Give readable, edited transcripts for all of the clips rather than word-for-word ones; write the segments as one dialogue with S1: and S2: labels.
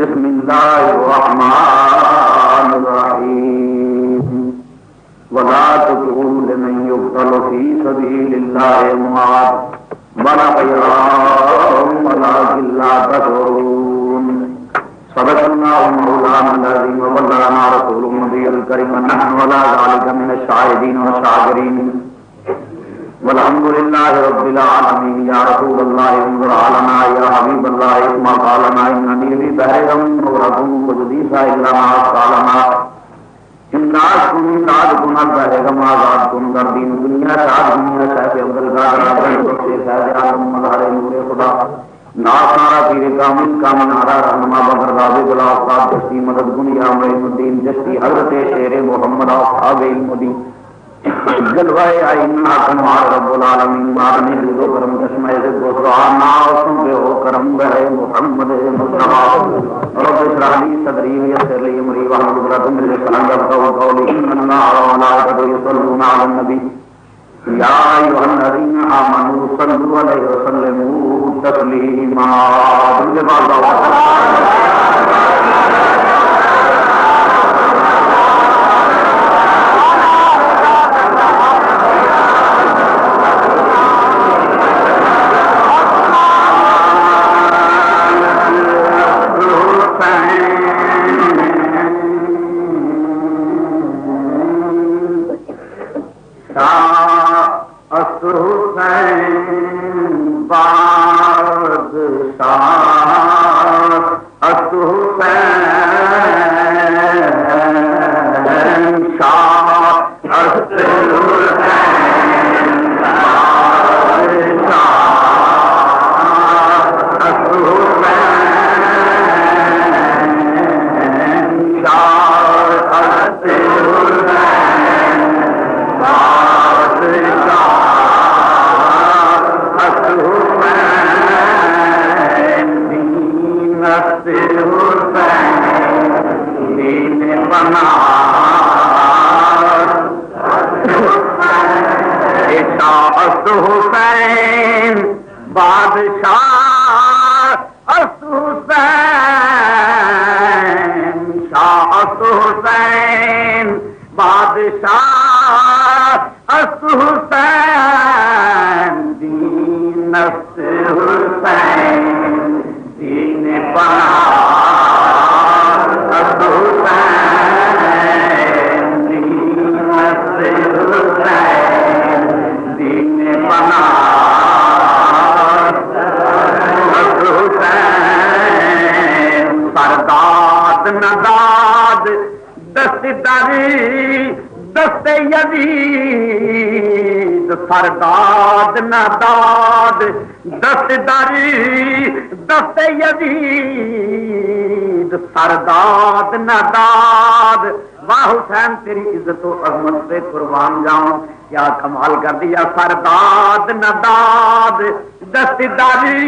S1: بسم الله الرحمن الرحيم ولا تطيعوا لمن يقتل في سبيل الله أموات بل أحياء ولكن لا تشعرون صدق الله مولانا العظيم وبلغنا رسوله النبي الكريم ونحن على ذلك من الشاهدين والشاكرين والحمد لله رب العالمين يا رسول الله انظر علينا يا حبيب الله اسمع قالنا انني لبحر نوركم قدسي الا ما قالنا امدادكم البحر ما زادكم دردين دنیا شاد دنیا شاہ عبد القادر سے شاہ عالم مظہر نور خدا ناصارا پیر کامل کامل نارا رہنما بکر راز بلا استاد چشتی مدد گن یا معین الدین چشتی حضرت شیر محمد اصحاب علم الدین جلوائے آئینہ کنوار رب العالمین مارنے دو کرم چشمہ سے گسران ناؤسوں پہ ہو کرم بہے محمد مصطفیٰ رب اشرح لی صدری ویسر لی امری واحلل عقدۃ من لسانی یفقهوا قولی ان اللہ وملائکتہ یصلون علی النبی یا ایھا الذین آمنوا صلوا علیہ وسلموا تسلیما سرداد نداد دست داری دست یزید سرداد نداد واہ حسین تیری عزت و عظمت سے قربان جاؤں کیا کمال کر دیا سرداد نداد دست داری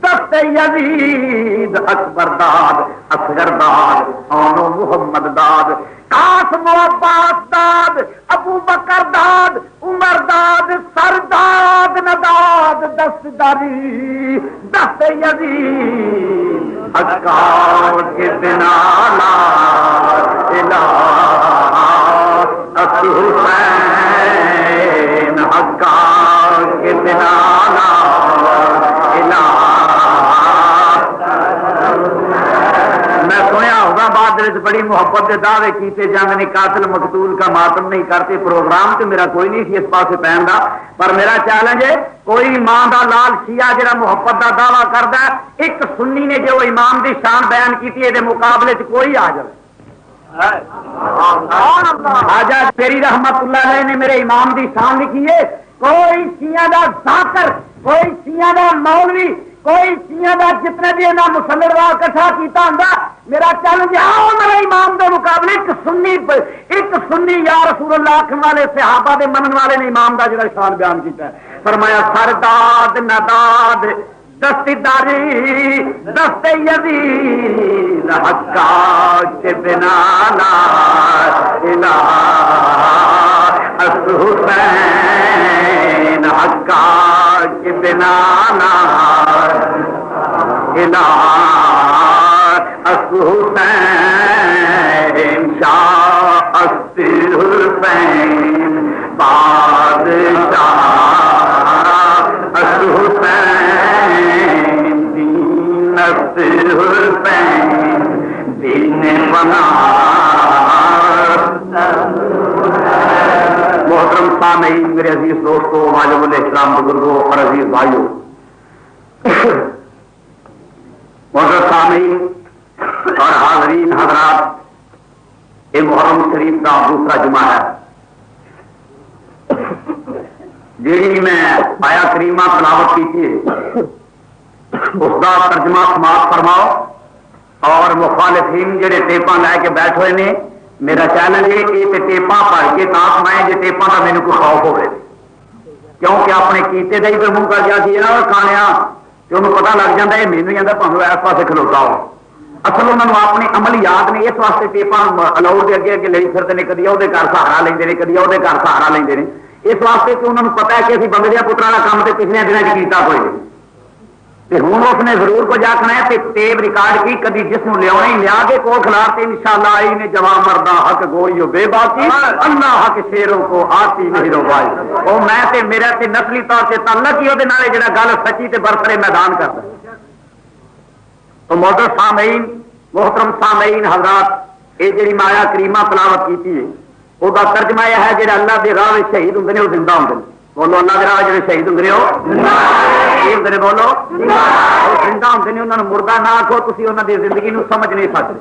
S1: دست یزید اکبر داد اصغر داد آنو محمد داد قاسم و عباس داد ابو بکر داد عمر داد سرداد نداد دست داری دست یزید اکار کے بنا لا الہ اصل حسین اکار کے بنا لا الہ میں سنیا ہوگا بعد بڑی محبت کے دعوے کیتے جنگ نہیں قاتل مقتول کا ماتم نہیں کرتے پروگرام تو میرا کوئی نہیں سی اس پاس پہن کا پر میرا چیلنج ہے کوئی امام دا لال شیعہ جڑا محبت دا دعویٰ کرتا ہے ایک سنی نے جو امام دی شان بیان کی یہ مقابلے کوئی آ جائے آجا تیری رحمت اللہ علیہ نے میرے امام دی شان لکھی ہے کوئی شیعہ دا ذاکر کوئی شیعہ دا مولوی کوئی شیعہ دا جتنے بھی انہاں مسلمان کٹھا کیتا ہوندا میرا چیلنج آؤ میرے امام دے مقابلے ایک سنی یا رسول اللہ آکھن والے صحابہ دے منن والے نے امام دا جڑا شان بیان کیتا ہے فرمایا سرداد نداد دست داری دست یزید حقا کے بنا لا الہ اصل حسین حقا کے بنا لا الہ حسین شاہ حسین بادشاہ حسین دین حسین دین بنا. محترم سامعین، میرے عزیز دوستوں، واجب الاحترام بزرگوں اور عزیز بھائیوں، محترم سامعین اور حاضرین حضرات، یہ محرم شریف کا دوسرا جمعہ ہے جی میں آیا کریمہ تلاوت کی تھی، اس کا ترجمہ سماعت فرماؤ. اور مخالفین جڑے ٹیپاں لے کے بیٹھ ہوئے نے، میرا چیلنج ہے کہ ٹیپاں پڑھ کے تا سنائے جی ٹیپاں کا میرے کو خوف ہوئے، کیونکہ اپنے کیتے کا ہی پھر منہ کر گیا سی نا کھانے کہ انہوں پتا لگ جاتا ہے مینو جاتا پہ اس پاس کھلوتا ہو. اصل انہوں نے اپنی عمل یاد نہیں، اس واسطے ٹیپاں الاؤڈ کے اگے اگے لے پھرتے ہیں، کدی وہ گھر سہارا لیں، کدی وہ گھر سہارا لیں، اس واسطے کہ انہوں نے پتا ہے کہ اسی بندے دیا پترا کا کام تو پچھلے دنوں کیتا کوئی نہیں. ہوں اس نے ضرور کچھ آخنا ہے کہ ٹیپ ریکارڈ کی کدی جس کو لیا لیا کے کو خلاف انشاءاللہ آئی نے جواب مردہ حق گوئی بے باقی اللہ حق شیروں کو آتی نہیں رو بھائی. وہ میں تے میرا تے نسلی طور سے تعلق ہی وہ جڑا گل سچی تے برسرے میدان کرتا. تو محترم سامعین حضرات، یہ جی مایا کریمہ تلاوت کی وہ ترجمہ یہ ہے جہاں اللہ کے راہ شہید ہوں وہ زندہ ہوں. بولو اللہ کے راہ جڑے شہید ہوں ہوں بولو وہ زندہ ہوں، انہوں نے مردہ نہ آخو، تھی انہوں کی زندگی نو سمجھ نہیں سکتے.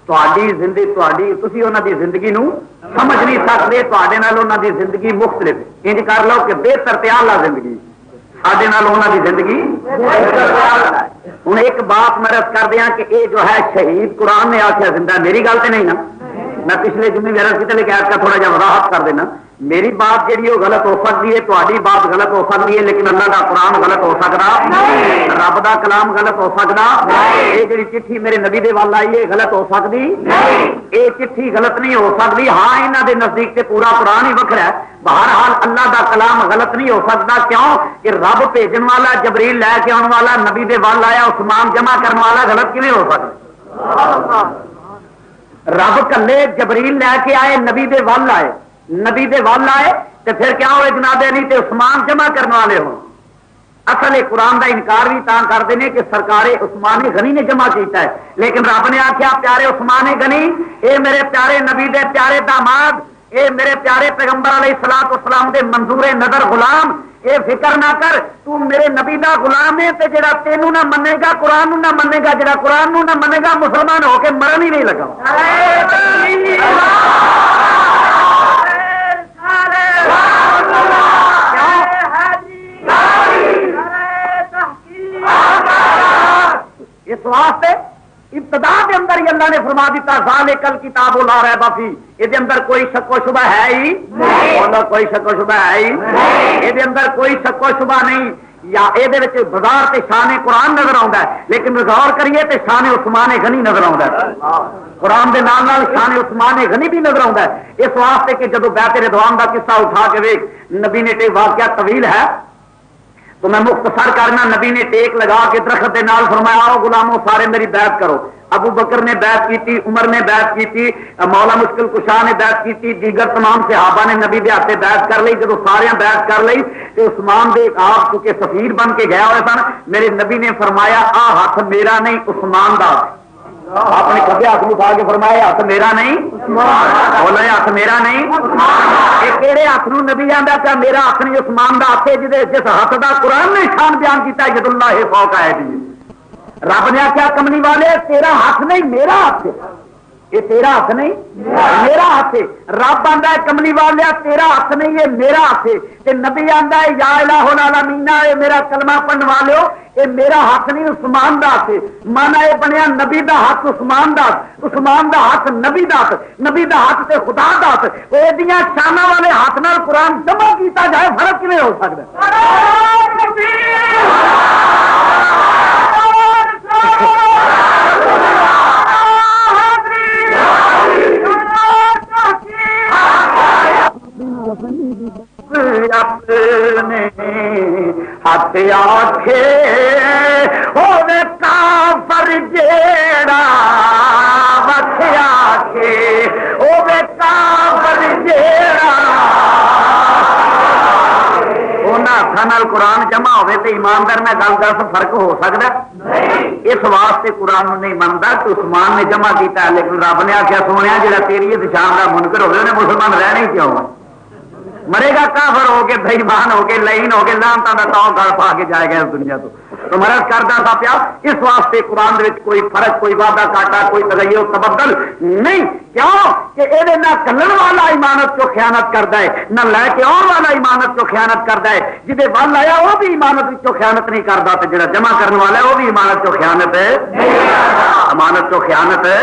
S1: تھی انہوں کی زندگی نو سمجھ نہیں سکتے، انہوں کی زندگی مختلف. انج کر لو کہ بہتر تیار زندگی سڈے انہوں کی زندگی. ہوں ایک بات میں رس کر دیا کہ یہ جو ہے شہید قرآن نے آخیا زندہ، میری گل تو نہیں نا، میں پچھلے جمعے میرا کتنے لے کے آ کر تھوڑا جا وضاحت کر دینا. میری بات جی وہ غلط ہو سکتی ہے، تاری بات غلط ہو سکتی ہے، لیکن اللہ کا قرآن غلط ہو سکتا، رب کا کلام غلط ہو سکتا. یہ جی چٹھی میرے نبی دے وال آئی ہے غلط ہو سکتی، یہ چٹھی غلط نہیں ہو سکتی. ہاں یہاں دے نزدیک سے پورا قرآن ہی وکھرا ہے. بہرحال اللہ کا کلام غلط نہیں ہو سکتا. کیوں کہ رب بھیجن والا جبریل لے کے آنے والا نبی دے وال آیا، عثمان جمع کرنے والا غلط کیوں ہو سکتا؟ رب کلے جبریل لے کے آئے، نبی دے وال آئے، نبی دے وال آئے تو پھر کیا ہوئے جناب علی تے عثمان جمع کرنے والے ہوں. اصل قرآن کا انکار بھی تا کرتے ہیں کہ سرکار عثمان غنی نے جمع کیتا ہے، لیکن رب نے آخیا پیارے عثمان غنی، اے میرے پیارے نبی دے پیارے داماد، اے میرے پیارے پیغمبر علیہ الصلوۃ والسلام دے منظور نظر غلام، اے فکر نہ کر، تو میرے نبی دا غلام ہے تے جڑا تینوں نہ منے گا قرآن نہ منے گا، جڑا قرآن نہ منے گا مسلمان ہو کے مرن ہی نہیں لگا. اس واسطے ابتدا کے اندر ہی اللہ نے فرما دیتا ذالک الکتاب لا ریب فیہ، یہ اندر کوئی شک و شبہ ہے ہی نہیں، کوئی شک و شبہ ہے ہی نہیں، یہ اندر کوئی شک و شبہ نہیں. یا یہ بازار سے شان قرآن نظر آتا ہے، لیکن غور کریے تو شان عثمان غنی نظر آتا ہے. قرآن کے نام شان عثمان غنی بھی نظر آتا ہے. اس واسطے کہ جب بیعت رضوان کا قصہ اٹھا کے ویک نبی نے ٹیک واقعہ طویل ہے تو میں مختصر کرنا. نبی نے ٹیک لگا کے درخت کے نال فرمایا آؤ غلاموں سارے میری بیعت کرو. ابو بکر نے بیعت کی، عمر نے بیعت کی، مولا مشکل کشا نے بیعت کی، دیگر تمام صحابہ نے نبی دے ہاتھ بیعت کر لی. جب سارے بیعت کر لی تو عثمان دے آپ چونکہ سفیر بن کے گیا ہوئے سن، میرے نبی نے فرمایا آ ہاتھ میرا نہیں عثمان دا. اپنے کھبے ہاتھ اٹھا کے فرمایا ہاتھ میرا نہیں، بولے ہاتھ میرا نہیں. کہڑے ہاتھ نو نبی آتا کیا میرا ہاتھ نہیں عثمان دا ہاتھ ہے جس ہاتھ دا قرآن نے شان بیان کیتا ید اللہ فوق ایدی. رب نے آخیا کملی والے تیرا ہاتھ نہیں میرا ہاتھ ہے، یہ تیرا ہاتھ نہیں میرا ہاتھ ہے. رب آتا ہے کملی والے تیرا ہاتھ نہیں یہ میرا ہاتھ ہے. نبی آتا ہے یا الہ العالمین اے میرا کلمہ پڑھنے والے یہ میرا ہاتھ نہیں عثمان دا ہاتھ ہے. مانا یہ بنیا نبی دا ہاتھ عثمان دا ہاتھ، عثمان دا ہاتھ نبی دا ہاتھ، نبی دا ہاتھ تے خدا دا ہاتھ. وہ شانہ والے ہاتھ نال قرآن جمع کیتا جائے فرق کیویں ہو سکتا ہے؟ اپنے ہاتھ آکھے ہوے کافر جیڑا قرآن جمع ہوئے تو ایماندار میں گل دس فرق ہو سکتا اس واسطے قرآن نہیں منتا کہ عثمان نے جمع کیتا ہے لیکن رب نے آخیا سونے جا تیری شان کا منکر ہوئے انہیں مسلمان رہنے کیوں مرے گا کافر ہو کے بےمان ہو کے لائن ہو کے لانتا کا تاؤ گل پا کے جائے گا اس دنیا تو مرض کرتا تھا پیا اس واسطے قرآن کوئی فرق کوئی وعدہ کاٹا کوئی تغیر تبدل نہیں کیوں کہ یہ نہ کلن والا ایمانت کو خیانت کرتا ہے نہ لے کے آن والا ایمانت کو خیانت کرتا ہے جہے ول آیا وہ بھی ایمانت کو خیانت نہیں کرتا تو جہاں جمع کرنے والا ہے وہ بھی ایمانت کو خیانت ہے امانت کو خیانت ہے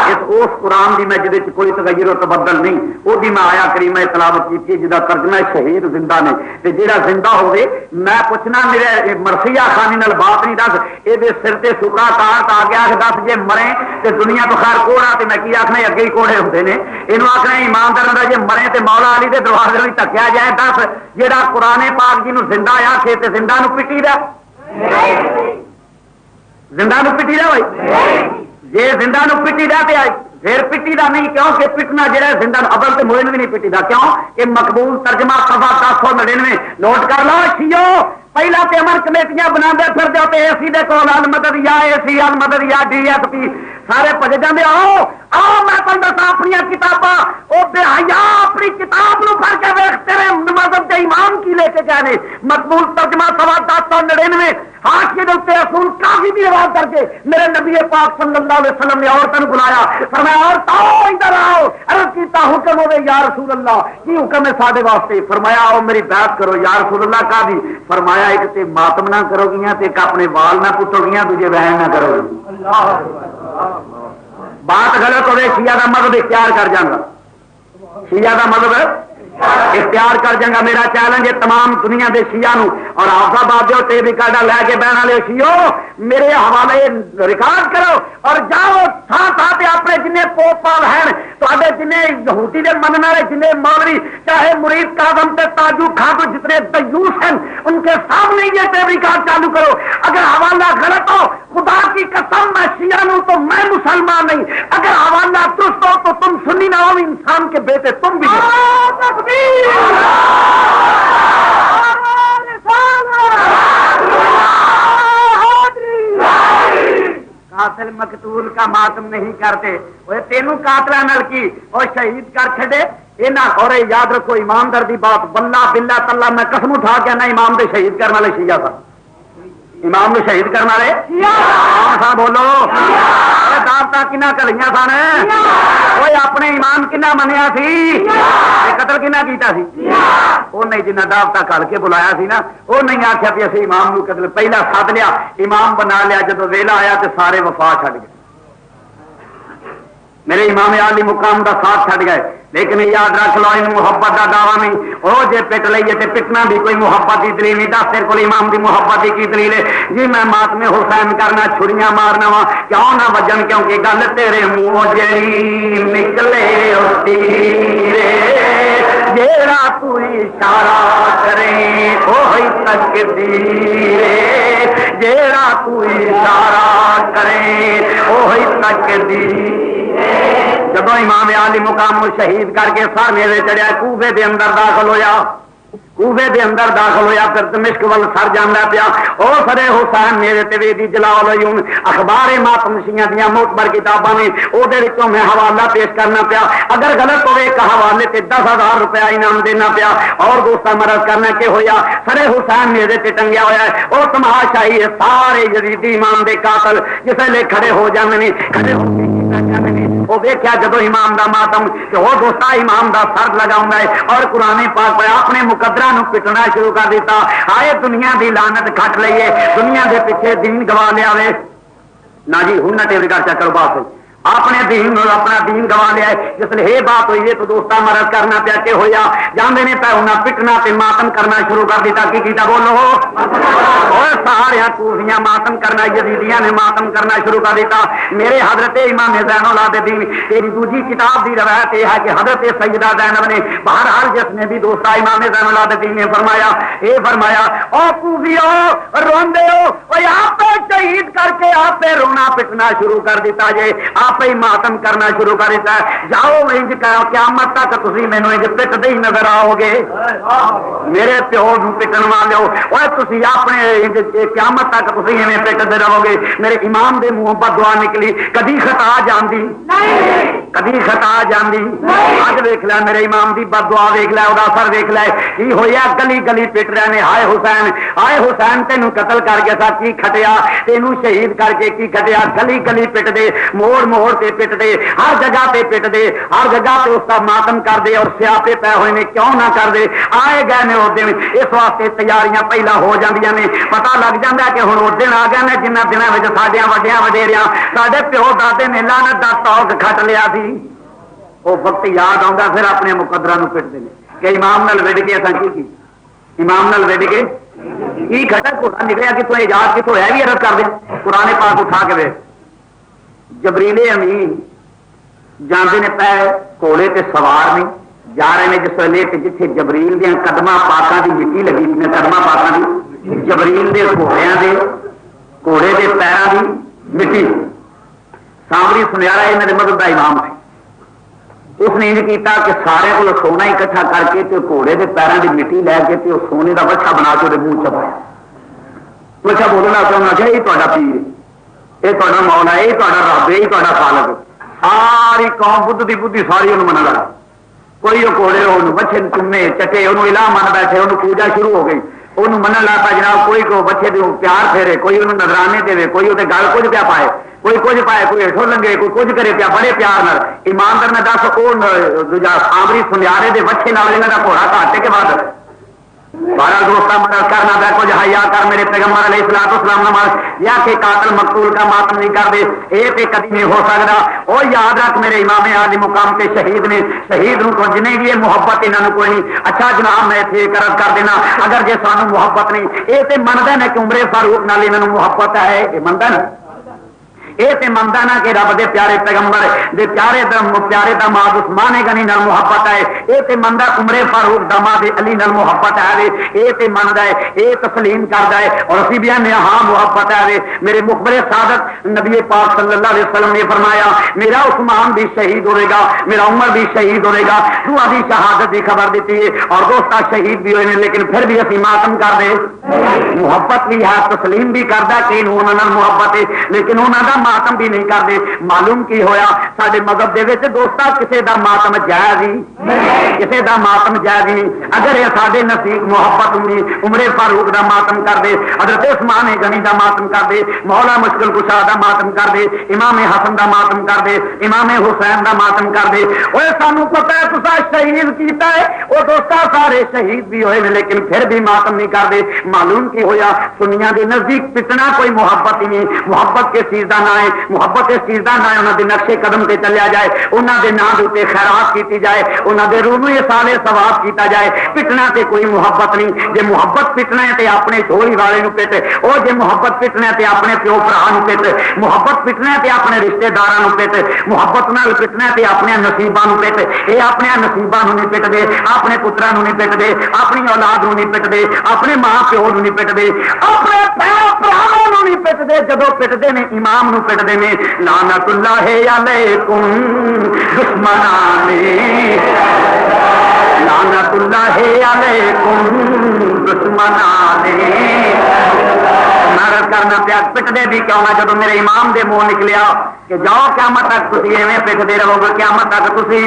S1: اس قرآن کی میں جہد کوئی تغیر و تبدل نہیں وہ بھی میں آیا کریمہ تلاوت کی جہاں ترجمہ شہید زندہ نے جہاں زندہ ہوئے میں پوچھنا میرے مرثیہ خانی نال بات نہیں دس یہ سر سے سکا تار آ گیا دس جی مرے تو دنیا تو خیر کوڑا تو میں کی آخنا اگے ہی کوڑے ہوتے ہیں یہ آخنا ایماندار جی مرے تو مولا علی کے دروازے میں تکیا جائے دس جہاں قرآن پاک جی زندہ آ کے زندہ نو پٹی دا زندہ نو پٹی دا بھائی جی زندہ نو پٹی دا تو پھر پٹی دا نہیں کیوں کہ پٹنا جہاں زندہ ابل تو موئن بھی نہیں پٹی دا کیوں کہ مقبول ترجمہ صفحہ 1099 نوٹ کر لو شیو پہلا تو امن کمیٹیاں بنا پھر جو اے سی دے کول المدد یا اے سی المدد یا ڈی ایس پی سارے پج جاندے آؤ میں تمہیں دسا اپنی کتاباں وہ بے حیا اپنی کتاب نو پڑھ کے ویخ تیرے مذہب کے امام کی لے کے گئے مقبول ترجمہ صفحہ 1099 حاشیے کے اتنے اصول کافی بھی آواز کر کے میرے نبی پاک صلی اللہ علیہ وسلم نے عورتوں بلایا فرمایا عورتوں ادھر آؤ عرض کیتا حکم ہوے یا رسول اللہ کی حکم ہے سارے واسطے فرمایا آؤ میری بیعت کرو یا رسول اللہ کا بھی فرمایا ایک تے ماتم نہ کرو گیاں تے ایک اپنے وال نہ پٹو گیاں تجھے وہن نہ کرو گی بات غلط ہوئے شیعہ کا مذہب اختیار کر جاؤں گا شیعہ کا مذہب اختیار کر جائے گا میرا چیلنج ہے تمام دنیا کے شیعہ نو اور آفا باد ٹیپ ریکارڈر لے کے بہن والے شیو میرے حوالے ریکارڈ کرو اور جاؤ تھان تھان پہ اپنے جن پوپ پال ہیں تے جن یہودی کے من والے جن مولوی چاہے مرید کاظم تے تاجو خان کو جتنے دیوس ہیں ان کے سامنے یہ ٹیپ ریکارڈ چالو کرو اگر حوالہ غلط ہو خدا کی قسم میں شیعہ نو تو میں مسلمان نہیں اگر حوالہ درست ہو تو تم سنی نہ ہو انسان کے بیٹے تم بھی قاتل مقتول کا ماتم نہیں کرتے وہ تینوں قاتلہ نل کی اور شہید کر چھڑے یہ نہ اور یاد رکھو ایماندار دی بات بلہ بلہ تلا میں قسم اٹھا کے نہ امام دے شہید کرنے والے شیعہ تھا امام نے شہید کرنا رہے سا بولو دعوت کنا کلیاں سن کوئی اپنے ایمان کنا منیا سی قتل کنا کیتا سی وہ نہیں جنہیں دعوت کر کے بلایا سی نا وہ نہیں آخیا بھی اسی امام نو قتل پہلا سد لیا امام بنا لیا جدو ویلا آیا تو سارے وفا چھڈ گئے میرے امام عالی مقام دا ساتھ چھڈ گئے لیکن یاد رکھ لو ان محبت کا دعوی نہیں وہ جی پٹ لئیے تو پٹنا بھی کوئی محبت کی دلیل نہیں دس تیرے کو امام کی محبت کی دلیل ہے جی میں ماتم حسین کرنا چھڑیاں مارنا وا کیوں نہ وجن کیونکہ گل تیرے منہ جی نکلے جیڑا تو اشارہ کرے وہی تقدیر جیڑا تو اشارہ کرے وہی تقدیر جب امام عالی مقام شہید کر کے سر میرے چڑھیا کوفے دے اندر داخل ہویا کوفے دے اندر داخل ہویا پھر دمشق ول سر جانا پیا او سرے حسین میرے تے دی جلال ہوئی ہوں اخبار ماتم شیعہ دیاں معتبر کتاباں نے او دے وچوں میں حوالہ پیش کرنا پیا اگر غلط ہوئے ایک حوالے تے 10,000 روپیہ انعام دینا پیا اور دوستا مرض کرنا کہ ہویا سرے حسین میرے تے ٹنگیا ہویا ہے او تماشائی ہے سارے یزیدی امام دے قاتل جسے لے کھڑے ہو جاندے نے کھڑے ہو کے وہ دیکھا جدو امام دا ماتم کہ وہ دوستا امام دا سر لگاؤں ہے اور قرآن پاک پہ اپنے مقدرہ نو پٹنا شروع کر دیتا آئے دنیا دی لعنت کھٹ لئیے دنیا دے پیچھے دین گوا لیا وے نہ جی ہوں نہ ٹیپ کر چکر بات اپنے دین اپنا دین گوا لیا جس لیے یہ بات ہوئی ہے تو دوستا مرض کرنا پیا کہ ہویا جانے نے پہ انہیں پٹنا تے ماتم کرنا شروع کر دیتا کی کیتا بولو اور سارے کوفیاں ماتم کرنا یزیدیاں نے ماتم کرنا شروع کر دیتا میرے حضرت امام زین العابدین تیری دوسری کتاب دی روایت یہ ہے کہ حضرت سیدہ زینب نے بہرحال جس نے بھی دوستا امام زین العابدین نے فرمایا او کوفیو روندے ہو آپ شہید کر کے آپ رونا پٹنا شروع کر دیتا جے آپ آپ ہی ماتم کرنا شروع کر دیتا ہے. جاؤ انج قیامت تک تسی مینوں انج پٹدے ہی نظر آؤ گے. میرے پیو نوں پٹن والے اوے تسی اپنے قیامت تک تسی ایویں پٹدے رہو گے. میرے امام دے منہوں پر دعا نکلی کدی خطا جاندی کدی خطا جاندی. اج ویکھ لے میرے امام دی بد دعا ویکھ لے اودا اثر ویکھ لے کی ہویا. گلی گلی پٹ رہے نے ہائے حسین ہائے حسین تینوں قتل کر کے سا کی کھٹیا تینوں شہید کر کے کی کھٹیا. گلی گلی پٹ دے موڑ موڑ تے پٹ دے ہر جگہ تے پٹ دے ہر جگہ تے اس کا ماتم کر دے. اور سیاپے پے ہوئے نے کیوں نہ کر دے آئے گئے نے اس دن. اس واسطے تیاریاں پہلا ہو جاندیاں نے. پتہ لگ جاتا ہے کہ ہن اس دن آ گئے نے جنہ دنوں وچ ساڈیاں وڈیاں وڈیریاں ساڈے پیو دادے نے لعنت دا توق کھٹ لیا سی. وہ وقت یاد آਉਂਦਾ پھر اپنے مقدراں نوں پٹدے نے کہ امام نال وڈ کے اساں کی امام نال وڈ کے کی کھٹا قرآن نکلیا کہ تو ایجاد کتوں ہے بھی عرض کر دیں. قرآن پاک اٹھا کے وے جبریل امین جاندے نے پے گھوڑے تے سوار نہیں جا رہے ہیں جس ویلے جتھے جبریل دیا قدمہ پاکاں دی مٹی لگی نے قدمہ پاکاں دی جبریل دے گھوڑیاں دے گھوڑے دے پیراں دی مٹی. سامری سنیارا انہاں دے مذہب دا امام سی. اس نے یہ کیتا کہ سارے کو سونا اکٹھا کر کے تے گھوڑے دے پیراں دی مٹی لے کے تے سونے دا بچھا بنا کے منہ چپایا. بچھا بولنا چاہنا کہ یہ تہاڈا پیر یہ تہاڈا مولا یہ تہاڈا رب یہ تہاڈا خالق. ساری قوم بدھ دی بدھی ساری انہوں من لگا. کوئی وہ گھوڑے وہ بچے چومے چٹے انہوں الہ من بیٹھے انہوں پوجا شروع ہو گئی. انہوں من لاتا جناب کوئی کو بچے دے پیار پھیرے کوئی انہوں نظرانے دے کوئی وہ گل کچھ پیا پائے کوئی کچھ پائے کوئی ہٹو لنگے کوئی کچھ کرے پیا بڑے پیار نال. ایماندار نے دس وہ سامری سنیارے دے بچے نال انہاں دا گھوڑا کاٹے کے بعد بارہ دوستہ مدد کرنا پہ کچھ حیا کر میرے پیغمبر علیہ الصلوۃ والسلام نماز یا کہ قاتل مقتول کا ماتم نہیں کر دے یہ تو کبھی نہیں ہو سکتا. وہ یاد رکھ میرے امام عالی مقام کے شہید نے شہید کو جنہیں بھی محبت انہوں کوئی نہیں. اچھا جناب میں اتنے عرض کر دینا اگر جی سانو محبت نہیں یہ تو منتا نا کہ عمر فاروق نال انہوں محبت ہے یہ منتا نا یہ تو منتا نا کہ رب دے پیارے پیغمبر دے پیارے داماد عثمان غنی نال محبت ہے. یہ تو منتا عمر فاروق داماد علی نال محبت ہے. یہ تو منتا ہے یہ تسلیم کرتا ہے اور اسی بھی آنے ہاں محبت ہے. میرے مخبر صادق نبی پاک صلی اللہ علیہ وسلم نے فرمایا میرا عثمان بھی شہید ہوئے گا میرا عمر بھی شہید ہوئے گا. دعا دی شہادت کی خبر دیتی ہے اور دوستا شہید بھی ہوئے لیکن پھر بھی اسی ماتم کر دے. محبت بھی ہے تسلیم بھی کرتا کہ انہوں نے محبت ہے لیکن انہوں کا ماتم بھی نہیں کرتے. معلوم کی ہویا سارے مذہب دے وچ دوستا کسی دا ماتم جائز ہی کسی دا ماتم جائز نہیں. اگر یہ سارے نزدیک محبت ہوئی عمر فاروق دا ماتم کر دے حضرت عثمان غنی دا ماتم کر دے مولا مشکل کشا دا ماتم کر دے امام حسن دا ماتم کر دے امام حسین دا ماتم کر دے. وہ سانو پتہ ہے تسا شہید کیتا ہے وہ دوستا سارے شہید بھی ہوئے لیکن پھر بھی ماتم نہیں کر دے. معلوم کی ہویا سنیاں دے نزدیک پٹنا کوئی محبت ہی نہیں. محبت کے چیز دا نہ ہے محبت اس چیز کا نہ انہوں کے نقشے قدم سے چلیا جائے انہوں کے نام اتنے خیرات کی جائے انہوں کے روح میں سارے ثواب کیتا جائے. پٹنا سے کوئی محبت نہیں. جی محبت پٹنا ہے تو اپنے چھوڑی والے نو پٹ وہ جی محبت پٹنا ہے تو اپنے پیو برا پٹ محبت پٹنا ہے تو اپنے رشتے دار پٹ محبت نال پٹنا ہے تو اپنے نصیبوں پٹ. یہ اپنے نصیبوں نہیں پٹ دے اپنے پترا نہیں پٹ دے اپنی اولاد نہیں پٹ دے اپنے ماں پیو نہیں پٹ دے اپنے بھراؤں نہیں پٹ دے. جدو پٹتے ہیں امام نو پٹ دے نے لعنت اللہ علیکم دشمنان لعنت اللہ علیکم دشمنان. مرد کرنا پیا پٹتے بھی کیوں نہ جب میرے امام دے منہ نکلیا کہ جاؤ قیامت تک تھی ایویں پٹتے رہو گے قیامت تک تھی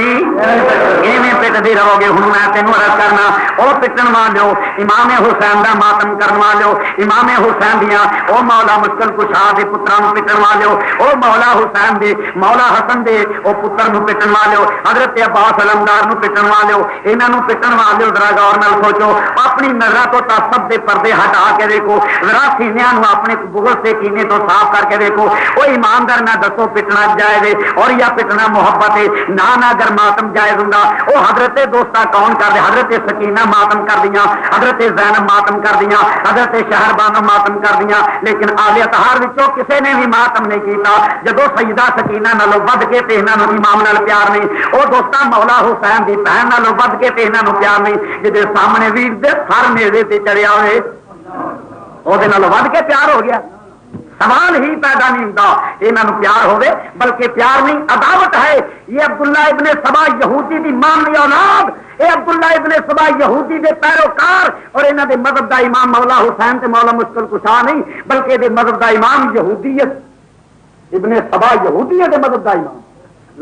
S1: ایویں پٹتے رہو گے. ہوں میں تینوں عرض کرنا وہ پٹن والو امام حسین دا ماتم کرن والو امام حسین دیا وہ مولا مشکل کشا دے پتروں پٹن والو وہ مولا حسین دے مولا حسن دے وہ پتر نو پٹن والو حضرت عباس علمدار نو پٹن والو انہوں پٹن والو. ذرا غور نال سوچو اپنی نظر تو تعصب دے پردے ہٹا کے دیکھو ذرا سینیاں اپنے بغض سے کینے تو صاف کر کے دیکھو. وہ ایماندار نہ دسو پٹنا جائز ہے اور یا پٹنا محبت ہے نہ اگر ماتم جائز ہوں وہ حضرت دوستا کون کر دے حضرت سکینہ ماتم کر دیا حضرت زینب ماتم کر دیا حضرت شہربانو ماتم کر دیا لیکن آل اطہار وچوں کسے نے بھی ماتم نہیں کیتا. جدو سیدہ سکینہ نالوں ود کے تے انہاں نوں امام نال پیار نہیں وہ دوستا مولا حسین دی بہن نالوں ود کے تے انہاں نوں پیار نہیں. جدے سامنے ویر دے سر میوے تے چڑھیا ہوئے وہ ود کے پیار ہو گیا سوال ہی پیدا نہیں ہوتا انہوں پیار ہوئے، بلکہ پیار نہیں عداوت ہے۔ یہ عبداللہ ابن سبا یہودی دی ماننی اولاد، اے عبداللہ ابن سبا یہودی دے پیروکار، اور انہوں دے مذہب دا امام مولا حسین تے مولا مشکل کشا نہیں، بلکہ دے مذہب دا امام یہودیت، ابن سبا یہودیت دے مذہب دا امام۔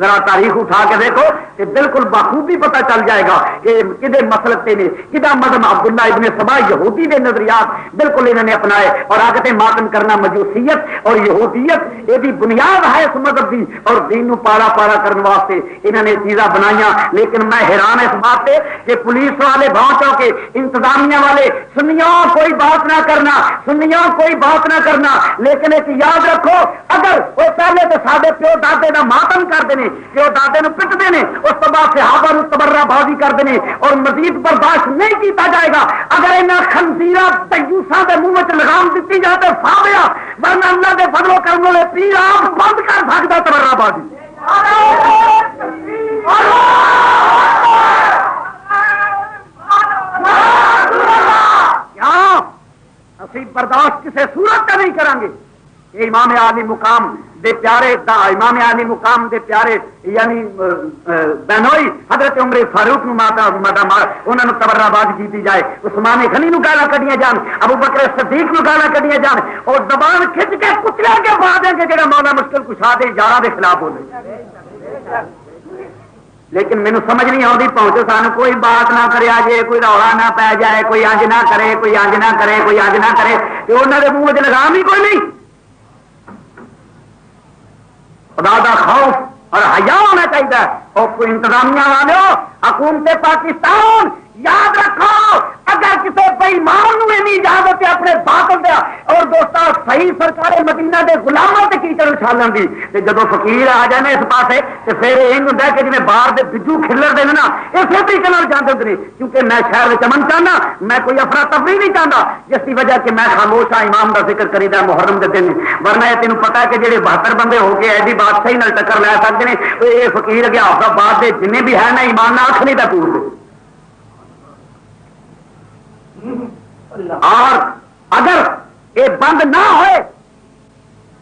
S1: ذرا تاریخ اٹھا کے دیکھو کہ بالکل بخوبی پتہ چل جائے گا کہ کدے مسلک نے کدا مذہب عبداللہ ابن سبا یہودی دے نظریات بالکل انہوں نے اپنائے، اور آگے ماتم کرنا مجوسیت اور یہودیت یہ بنیاد ہے اس مذہب کی، اور دین نو پارا پارا کرنے واسطے انہوں نے چیزاں بنائیاں۔ لیکن میں حیران اس بات سے کہ پولیس والے بہت کے انتظامیہ والے سنیوں کوئی بات نہ کرنا، سنیوں کوئی بات نہ کرنا، لیکن ایک یاد رکھو اگر وہ پہلے تو سارے پیو دادے کا ماتم کرتے ہیں، پیو دادے پٹتے ہیں، اس کے بعد صحابہ نو تبرہ بازی کرتے ہیں، اور مزید برداشت نہیں کیتا جائے گا اگر انہاں خنزیرہ دیوساں دے منہ وچ لگام دتی جائے تو فاویا، ورنہ اللہ دے فضل و کرم والے پیر آپ بند کر سکدا تبرہ بازی۔ کیا اسی برداشت کسی صورت کا نہیں کریں گے؟ یہ امام عالی مقام دے پیارے امام عالی مقام دے پیارے یعنی بہنوئی حضرت عمر فاروق نو ماتا انہوں نے تبرہ بازی کی جائے، عثمان غنی نو گالاں کڈیاں جان، ابو بکر صدیق نو گالاں کڈیاں جان، اور زبان کھچ کے کچلا کے پا دیں گے جڑا مولا مشکل کشا دے یاراں دے خلاف بولے۔ لیکن مینو سمجھ نہیں آتی، پہنچو سان کوئی بات نہ کرے جے، کوئی رولا نہ پی جائے، کوئی انج نہ کرے، کوئی انج نہ کرے، کوئی انج نہ کرے، تو انہوں نے منہ چ لگام ہی کوئی نہیں۔ خدا دا خوف اور حیا ہونا چاہیے۔ اور کوئی انتظامیہ والے حکومت پاکستان یاد رکھو اگر کسی بےمان نہیں اجازت ہے اپنے باطل دیا، اور دوستا صحیح سرکار مدینہ دے غلاموں سے کیچڑ اچھالن دی، جب فقیر آ جائے اس پاسے تو پھر یہ ہوں کہ جی باہر کے بجو کھلر دے نا اسی طریقے جانتے ہوتے ہیں، کیونکہ میں شہر امن چاہنا، میں کوئی افراتفری نہیں چاہتا، جس کی وجہ کہ میں خاموش ہاں امام کا ذکر کری دا محرم کے دن، ورنہ یہ تینوں پتا ہے کہ جہے 72 بندے ہو کے ایسی بادشاہی نال ٹکر لے سکتے ہیں، یہ فقیر اگے ہفتہ بعد کے جن بھی ہے نا ایمان نہ آخ نہیں تھا پور دے۔ اور اگر یہ بند نہ ہوئے،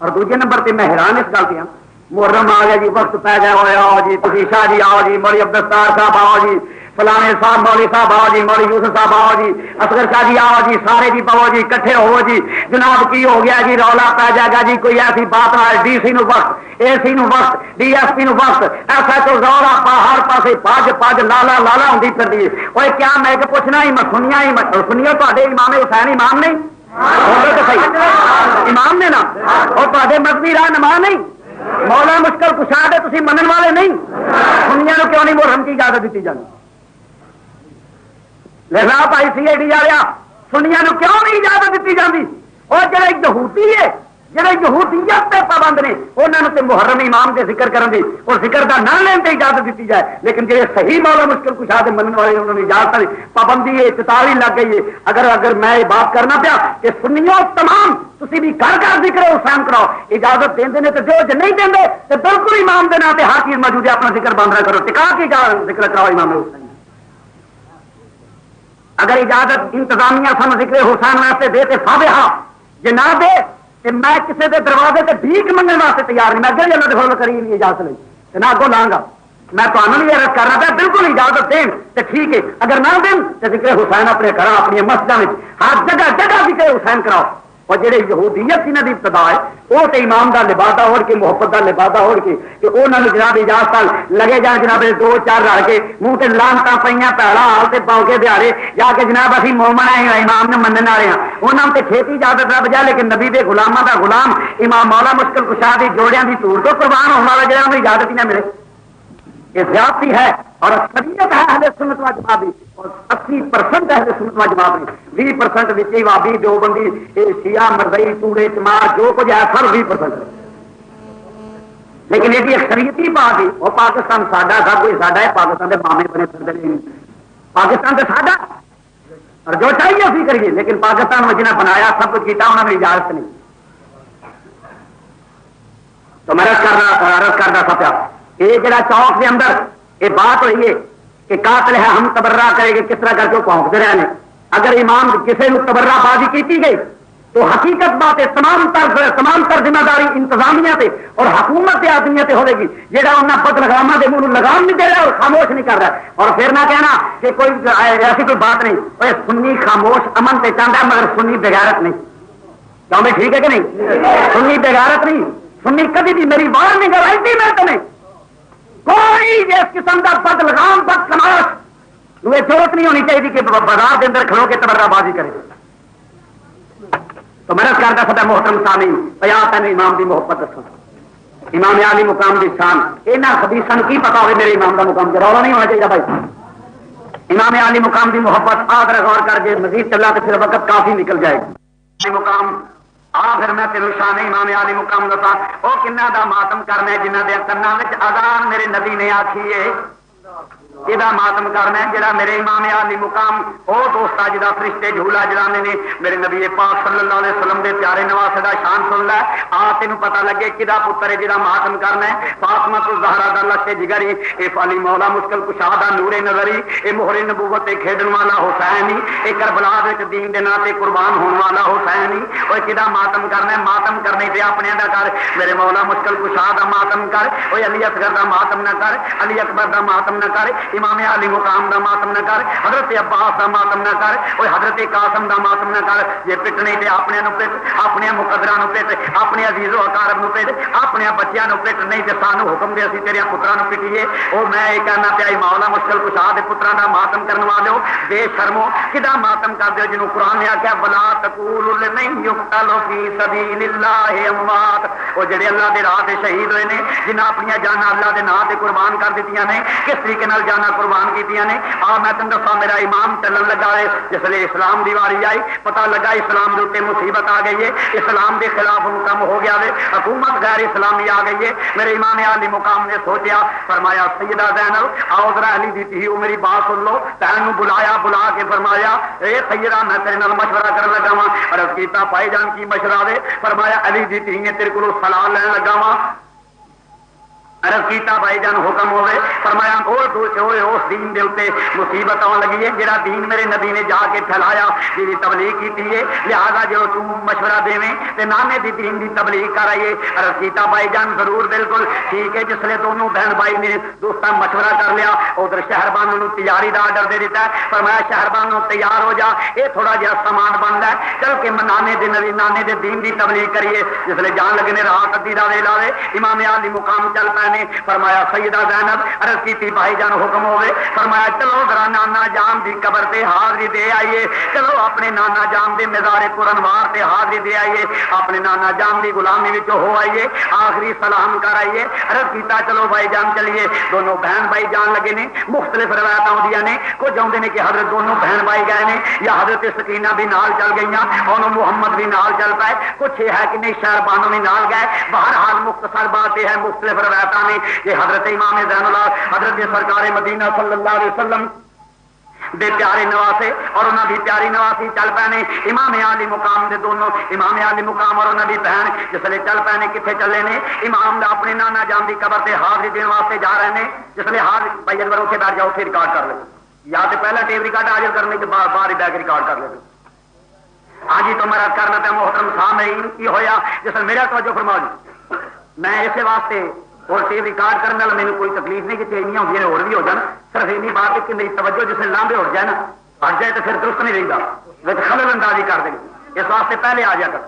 S1: اور دوسرے نمبر پہ میں حیران اس گل سے ہوں، محرم آ گیا جی، وقت پی گیا ہوا آؤ جی، تھی شاہ جی آؤ جی، مولوی عبدالستار صاحب آؤ جی، فلانے صاحب مولوی صاحب آؤ جی، مولوی یوسف صاحب آؤ جی، اصغر شاہ جی آؤ جی، سارے جی پاؤ جی، کٹھے ہو جی، جناب کی ہو گیا جی، رولا پی جائے گا جی، کوئی ایسی بات نہ، ڈی سی نو وقت، اے سی نو وقت، ڈی ایس پی نو وقت، ایسا تو رولا پا ہر پاسے پج پج لالا لالا ہوتی پھر دی۔ وہ کیا میں کہ پوچھنا ہی سنیا ہی سنیا تے امام حسین امام نہیں امام نے نا، اور تے مذہبی راہ نما نہیں، مولا مشکل کشا دے تسی منن والے نہیں، سنیا نو کیوں نہیں محرم کی اجازت دیتی جانی؟ لہذا بھائی سی آئی ڈی آیا سنیا نو کیوں نہیں اجازت دیتی جاتی؟ اور جڑے یہودی ہے جڑے یہودیت پہ پابند نے انہوں نے محرم امام کے ذکر کرن دی اور ذکر کا نہ لین تے اجازت دیتی جائے، لیکن جڑے صحیح مولا مشکل کشا دے منن والے انہوں نے اجازت نہیں، پابندی ہے، چتاوی لگ گئی ہے۔ اگر میں یہ بات کرنا پیا کہ سنیوں تمام تسی بھی گھر گھر ذکر حسین کراؤ، اجازت دیں تو جو نہیں دیں تو بالکل امام دے نام ہر چیز موجود ہے، اپنا ذکر بند نہ کرو، ٹکا کے ذکر کراؤ امام حسین۔ اگر اجازت انتظامیہ سن ذکر حسین واسطے دے تو فاوہا، جے نہ دے تو میں کسی کے دروازے سے بھیک منگنے واسطے تیار نہیں، میں اگر اللہ کے فضل کری نہیں اجازت لی تو نہ اگوں لاں گا۔ میں تمہیں بھی عرض کرنا پیا بالکل اجازت دیں تو ٹھیک ہے، اگر نہ دیں تو ذکر حسین اپنے گھر اپنی مسجدوں میں ہر جگہ جگہ ذکر حسین کراؤ۔ اور جہے یہودیت انہوں کی ابتدا ہے وہ تو امام کا لبادہ اوڑھ کے محبت کا لبادہ اوڑھ کے کہ انہوں نے جناب اجازت لگے جان جناب دو چار رل کے منہ سے لانتا پہ پیڑا حال سے پاؤ کے دیہڑے جا کے جناب اسی مومن آئے امام نے مننے والے ہیں، انہوں نے کھیتی اجازت رب جا، لیکن نبی کے غلاموں کا غلام امام مولا مشکل کشا دی جوڑیاں کی دور تو قربان ہونے والا جہاں انہیں اجازت ہی نہ ملے، یہ زیادتی ہے۔ اور اکثریت ہے اہل سنت و جماعت دی، اور 80% اہل سنت و جماعت دی، 20% وچ وابی دیوبندی شیعہ مرزائی چوڑے چمار جو کچھ ہے سب 20%، لیکن یہ اکثریت ہی پا گئی۔ وہ پاکستان ساڈا سب کوئی ساڈا ہے، پاکستان کے مامے بنے پھرتے ہیں، پاکستان تو ساڈا اور جو چاہیے اسی کریے، لیکن پاکستان میں جنہیں بنایا سب کچھ کیا انہوں نے اجازت نہیں۔ تو میں رد کرنا سا پیا یہ جڑا چوک کے اندر یہ بات ہوئی ہے کہ قاتل ہے ہم تبرہ کریں گے، کس طرح کر کے پہنچتے رہے ہیں۔ اگر امام کسی نے تبرہ بازی کی گئی تو
S2: تو حقیقت بات ہے تمام تر ذمہ داری انتظامیہ تے اور حکومت کے آدمی تے ہوے گی جہاں انہیں بد لگامہ دے منہ لگام نہیں دے رہا اور خاموش نہیں کر رہا. اور پھر نہ کہنا کہ کوئی ایسی کوئی بات نہیں. اور سنی خاموش امن تے چاہتا ہے مگر سنی بغیرت نہیں. کیوں بھائی ٹھیک ہے کہ نہیں؟ سنی بغیرت نہیں. سنی کبھی بھی میری بات نہیں کرتی میں تمہیں کوئی اس قسم کا بد لگام بد تماش تمہیں ضرورت نہیں ہونی چاہیے کہ بازار کے اندر کھلو کے تبرہ بازی کرے. تو میں کرتا سب محترم سامعین پیا تین امام کی محبت دسو. امام علی مقام کی شان یہاں خبیثاں کی پتا ہوئے میرے امام کا مقام رولا نہیں ہونا چاہیے بھائی. امام علی مقام کی محبت آدر غور کر کے مزید چلا تو پھر وقت کافی نکل جائے گی. مقام پھر میں تینوں شان امام علی مقام دسا وہ کنہ دا ماتم کرنا ہے جنہ دے کناں وچ اذان میرے نبی نے آکھی ہے یہ ماتم کرنا ہے جڑا میرے امام علی مقام وہ دوست جا فرشتے جھولا جلانے نے میرے نبی پاک صلی اللہ علیہ وسلم دے پیارے نواسے دا شان سن لے آ تینوں پتہ لگے کدا پتر ہے جڑا ماتم کرنا ہے. فاطمہ الزہرا دا لشے جگری اے علی مولا مشکل کشا دا نور نظری اے مہر نبوت تے کھیڈن والا حسین اے کربلا وچ دین دے ناں تے قربان ہون والا حسین اوے کدا ماتم کرنا ہے. ماتم کرنے تے اپنے دا کر میرے مولا مشکل کشا دا ماتم کر. اوے علی اصغر دا ماتم نہ کر علی اکبر دا ماتم نہ کر امام علی مقام دا ماتم نہ کر حضرت عباس دا ماتم نہ کر اوے حضرت قاسم دا ماتم نہ کر. یہ پٹنے تے اپنے نو پٹ اپنے مقدراں نو پٹ اپنے عزیز و اقارب نو پٹ اپنے بچیاں نو پٹ نہیں تے سانو حکم دے اسی تیرے پتراں نو پٹیے. او میں یہ کہنا پیا مولا مشکل کشا دے پتراں دا ماتم کرن والو بے شرمو کدا ماتم کر دیو جنوں قرآن نے آکھیا ولا تقولوا لمن يقتل في سبيل الله اموات. او جڑے اللہ دے راہ تے شہید ہوئے نے جنہاں اپنی جاناں اللہ دے نام تے قربان کر دتیاں نے کس طریقے نال جاناں قربان کیتیاں نے. میں تم دسا میرا امام چلن لگا ہے جس لئے اسلام دی واری آئی پتہ لگا اسلام دے اوپر مصیبت آ گئی ہے اسلام دے خلاف کم ہو گیا ہے حکومت غیر اسلامی آ گئی ہے. میرے امام علی مقام نے سوچیا فرمایا سیدہ زینب آؤ ذرا علی دی تھی میری بات سن لو. بہن بلایا بلا کے فرمایا اے سیدہ میں تیرے نال مشورہ کرن لگا وا. عرض کیتا پائی جان کی مشورہ دے فرمایا علی دی تھی نے تیرے کولوں صلاح لین لگا وا. عرض کیتا بھائی جان حکم ہوئے فرمایا اس دین دے اوتے مصیبت آن لگی ہے جڑا دین میرے نبی نے جا کے پھیلایا جی تبلیغ کی ہے لہذا جو تو مشورہ دیویں تے نانے دی دین دی تبلیغ کرائیے. عرض کیتا بھائی جان ضرور بالکل ٹھیک ہے. جس لے دونوں بہن بھائی نے دوستاں مشورہ کر لیا ادھر شہربانوں نو تیاری دا آرڈر دے دیتا ہے فرمایا شہربانوں تیار ہو جا یہ تھوڑا جہا سامان بنتا ہے چل کے نانے دے نبی نانے دے دین دی تبلیغ کریے. جس لے جان لگنے رات ادی دا ویلا وے امام علی مقام چل پے نے فرمایا سیدہ زینب عرض کی بھائی جان حکم ہوئے فرمایا چلو ذرا نانا جان دی قبر تے حاضری دے آئیے. چلو اپنے نانا جان دے مزار قرنوار تے حاضری دے آئیے اپنے نانا جان دی غلامی وچ ہو آئیے آخری سلام کر آئیے. عرض کیتا چلو بھائی جان چلیے. دونوں بہن بھائی جان لگے نے مختلف روایت آؤندیاں نے کچھ آؤندے نے کہ حضرت دونوں بہن بھائی گئے نے یا حضرت سکینہ بھی نال چل گئیاں اور محمد بھی نال چل پائے. کچھ یہ ہے کہ نہیں شہربانوں بھی نال گئے. بہرحال مختصر بات یہ ہے مختلف روایتاں نے کہ حضرت امام زین اللہ حضرت سرکار مدینہ صلی اللہ علیہ وسلم دے پیارے نواسے اور انہاں دی پیاری نواسی چل پے نے امام علی مقام دے دونوں امام علی مقام اور انہاں دی بہن جس لے چل پے نے کتنے چلے نے امام دا اپنے نانا جان دی قبر تے حاضری دین واسطے جا رہے ہیں. جس لے حاضر بھائی انور اتنے بیٹھ جاؤ پھر ریکارڈ کر لو یا تو پہلا ٹیپ ریکارڈ حاضر کرنے کے بعد باہر بیٹھ کے ریکارڈ کر لو. آج ہی تو میرا کرنا پہ محترم سامعین کی ہویا جس میں میرا توجہ فرما دی میں اسے واسطے اور ٹیپ ریکارڈ کرنے والا میرے کوئی تکلیف نہیں کہ چینیاں ہوتی ہیں اور بھی ہو جان صرف اینی بات ہے کہ میری توجہ جس میں لامبے اٹھ جائے نا ہٹ جائے تو پھر درست نہیں رہتا وہ خلل اندازی کر دیں اس واسطے پہلے آ جا کر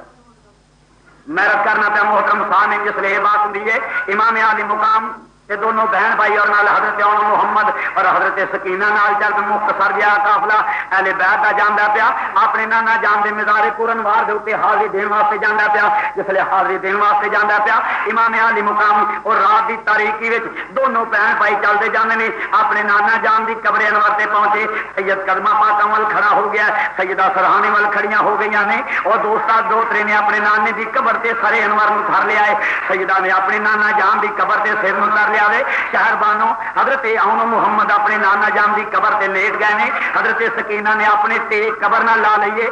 S2: میں رد کرنا پہ محترم سامعین جس لیے بات ہوتی ہے امام علی مقام یہ دونوں بہن بھائی اور نال حضرت محمد اور حضرت سکینہ نال چل کے مختصر جہا قافلہ اہل بیت دا جاندا پیا اپنے نانا جان دے مزار قرنوار دے اوتے حاضری دین واسطے جاندا پیا. جس لے حاضری دین واسطے جاندا پیا امام علی مقام اور رات دی تاریکی وچ دونوں بہن بھائی چلتے جاندے نے اپنے نانا جان دی قبر انور تے پہنچے. سید قدمہ پاکاں ول کھڑا ہو گیا سیدہ سرہانے ول کھڑیاں ہو گئیاں نے اور دوستا دوترے نے اپنے نانے دی قبر تے سر انور نو دھر لیا ہے. سیدہ نے اپنے نانا جان دی قبر تے سر نو دھر لیا آئے شہر بانو حضرت اونو محمد اپنے نانا جان کی قبر سے لیٹ گئے نے حضرت سکینہ نے اپنے ٹیک قبر نہ لا لیے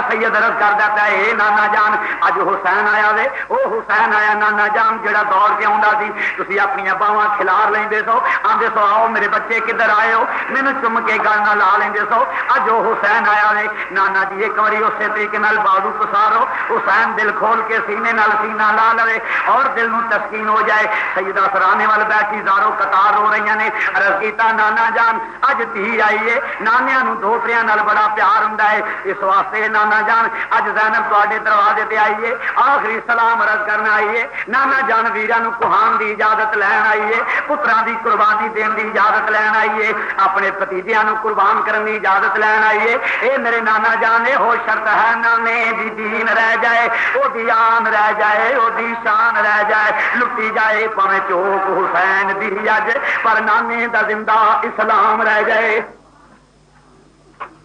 S2: سید عرض کردا پیا اے نانا جان اج حسین آیا وے او حسین آیا نانا جان جڑا دور کے آندا سی تسی اپنی باواں کھلار لیندے سو آندے سو آؤ میرے بچے کدھر آئے ہو مینوں چم کے گل نہ لا لیندے سو اج وہ حسین آیا وے نانا جی ایک باری اسی طریقے نال بازو پسارو حسین دل کھول کے سینے نال سینہ لا لے اور دل نو تسکین ہو جائے سیدہ سرانے وال بیٹھی زارو قطار ہو رہی نے عرض کیتا نانا جان اج دھی آئی ہے نانیاں نو دوتریاں نال بڑا پیار ہوندا ہے اس واسطے نانا جان اج زینب تواڈے دروازے تے آئی ہے آخری سلام عرض کرنا آئی ہے نانا جان ویراں نو کوہان دی اجازت لین آئی ہے پتراں دی قربانی دین دی اجازت لین آئی ہے اپنے بھتیجیاں نو قربان کرن دی اجازت لین آئی ہے اے میرے نانا جان اے ہو شرط ہے نانے دی دین رہ جائے او دی آن رہ جائے او دی شان رہ جائے لٹی جائے پاویں چوک حسین دی اج پر نانے دا زندہ اسلام رہ جائے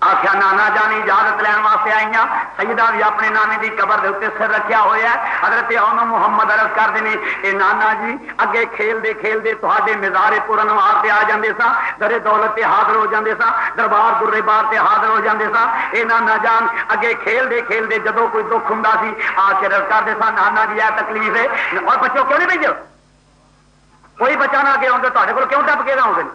S2: آخیا نانا جانی اجازت لین واسطے آئیاں سیدہ بھی اپنے نانے دی قبر دے اوتے سر رکھیا ہویا ہے حضرت اونو محمد عرض کر دینے اے نانا جی اگے کھیل دے تہاڈے مزار پرانوار تے آ جاندے سا درے دولت تے حاضر ہو جاندے سا دربار درے بار تے حاضر ہو جاندے سا اے نانا جان اگے کھیل دے جدوں کوئی دکھ ہوندا سی آ کے عرض کردے سا نانا جی اے تکلیف ہے اور بچوں کیوں نہیں بھیجو کوئی بچہ نہ اگے آਉਂدا تہاڈے کول کیوں ٹپ کے آؤندے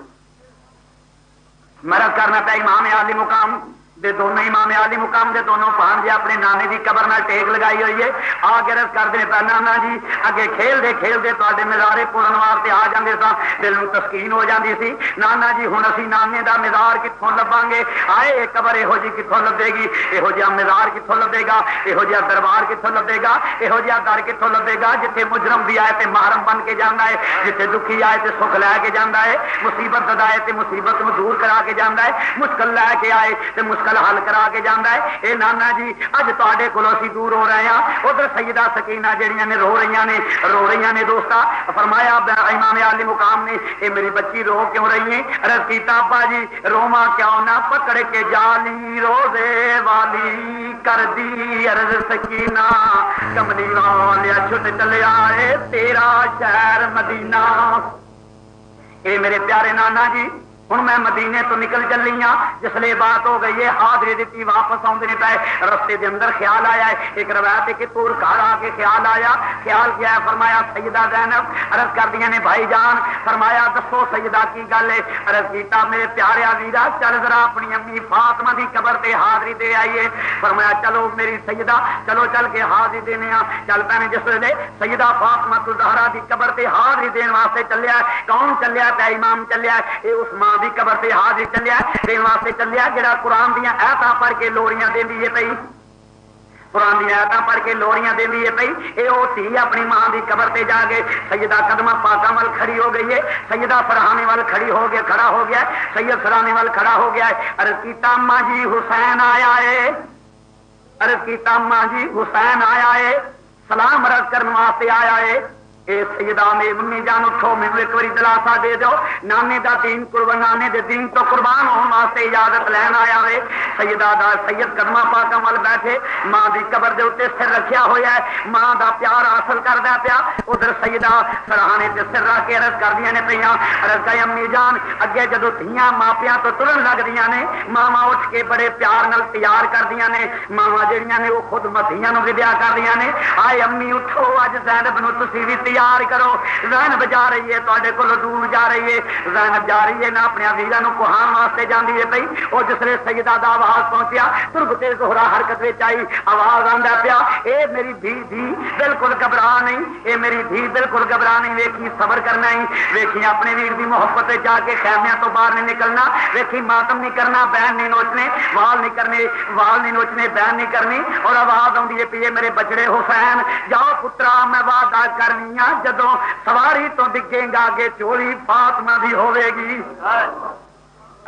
S2: مرض کرنا پیا امام عالی مقام دے دونوں امام عالی مقام دے دونوں بھانجے اپنے نانے دی قبر نال ٹیک لگائی ہوئی ہے آ کے عرض کردے پیا نانا جی اگے کھیل دے تواڈے مزارے پورنوار تے آ جاندے سا دل نوں تسکین ہو جاندی سی نانا جی ہن اسی نانے دا مزار کتھوں لباں گے آئے قبر یہو جی کتھوں لبے گی یہو جہا مزار کتھوں لبے گا یہو جہا دربار کتھوں لبے گا یہو جہا در کتھوں لبے گا جتھے مجرم بھی آئے تے محرم بن کے جاندا ہے جتھے دکھی آئے تے سکھ لے کے جاندا ہے مصیبت ددا ہے تے مصیبت نوں دور کرا کے جاندا ہے مشکل لے کے آئے تے مشکل حل کرا کے جاندا ہے اے نانا جی اج تواڈے کولوں اسی دور ہو رہے ہیں ادھر سیدہ سکینہ جڑیاں نے رو رہیاں نے دوستا فرمایا امام عالی مقام نے اے میری بچی رو کیوں رہی ہے عرض کیتا ابا جی روما کیوں نہ پکڑ کے جالی روزے والی کر دی عرض سکینہ کملی والیا چھٹ چلیا اے تیرا شہر مدینہ اے میرے پیارے نانا جی ہوں میں مدینے تو نکل چلی ہاں جس لیے بات ہو گئی ہے حاضری دیتی واپس آدھے پے رستے دے اندر خیال آیا ہے ایک روایت کہ پور گھر آ کے خیال آیا خیال کیا ہے فرمایا سیدہ زینب عرض کر دیا نے بھائی جان فرمایا دسو سیدہ کی گل ہے عرض کیتا میرے پیارے ویرا چل ذرا اپنی امی فاطمہ دی قبر تے حاضری دے آئیے فرمایا چلو میری سیدہ چلو چل کے حاضری دینے چل پے جس ویلے سیدہ فاطمہ الزہرا دی قبر تے حاضری دین واسطے چلیا کون چلیا پیا امام چلیا اے عثمان دی قبر تے حاضر چلیا دین واسطے چلیا جڑا قرآن دیاں آیتاں پڑھ کے لوریاں دیندی ہے پئی قرآن دی آیتاں پڑھ کے لوریاں دیندی ہے پئی اے او تھی اپنی ماں دی قبر تے جا کے سیدہ قدمہ پاکاں وال کھڑی ہو گئی ہے سیدہ فرحانے وال کھڑا ہو گیا سید فرحانے وال کھڑا ہو گیا ہے عرض کیتا اماں جی حسین آیا ہے عرض کیتا اماں جی حسین آیا ہے سلام عرض کرنے واسطے آیا ہے اے سیدہ میں امی جان اٹھو میں ایک باری دلاسا دے دو نانے دا دین قربان نانے دے دین تو قربان ہون واسطے اجازت لین آیا ہے سیدہ دا سید قدمہ پاکاں وال بیٹھے ماں دی قبر دے اوتے سر رکھیا ہویا ہے ماں دا پیار حاصل کردا پیا ادھر سیدہ سرہانے تے سر رکھ کے عرض کردیاں نے پیاں عرض کہ امی جان اگے جدوں دھیاں ماپیاں تو ترن لگدیاں نے ماواں اٹھ کے بڑے پیار نال تیار کردیاں نے ماواں جڑیاں نے او خود مدھیاں نوں ودیا کردیاں نے آئے امی اٹھو اج زینب نوں تسی وی تیار کرو زینب جا رہی ہے تواڈے کولوں دور جا رہی ہے زینب جا رہی ہے نہ اپنے ویراں نوں کوہان واسطے جاندی ہے پئی او جسلے سیدہ دا آواز پہنچیا تربتے زہرا حرکت وچ آئی آواز آندا پیا اے میری دھی بالکل گھبرا نہیں اے میری دھی بالکل گھبرا نہیں ویکھی صبر کرنا ہی ویکھی اپنے ویر دی محبت جا کے خیمیاں تو باہر نہیں نکلنا ویکھی ماتم نہیں کرنا بہن نہیں نوچنے وال نہیں نوچنے بہن نہیں کرنی اور آواز آندی ہے پی میرے بچڑے حسین جاؤ پترا میں وعدہ کرنی ہاں جدوں سواری تو ڈگے گا اگے چولی فاطمہ دی ہوے گی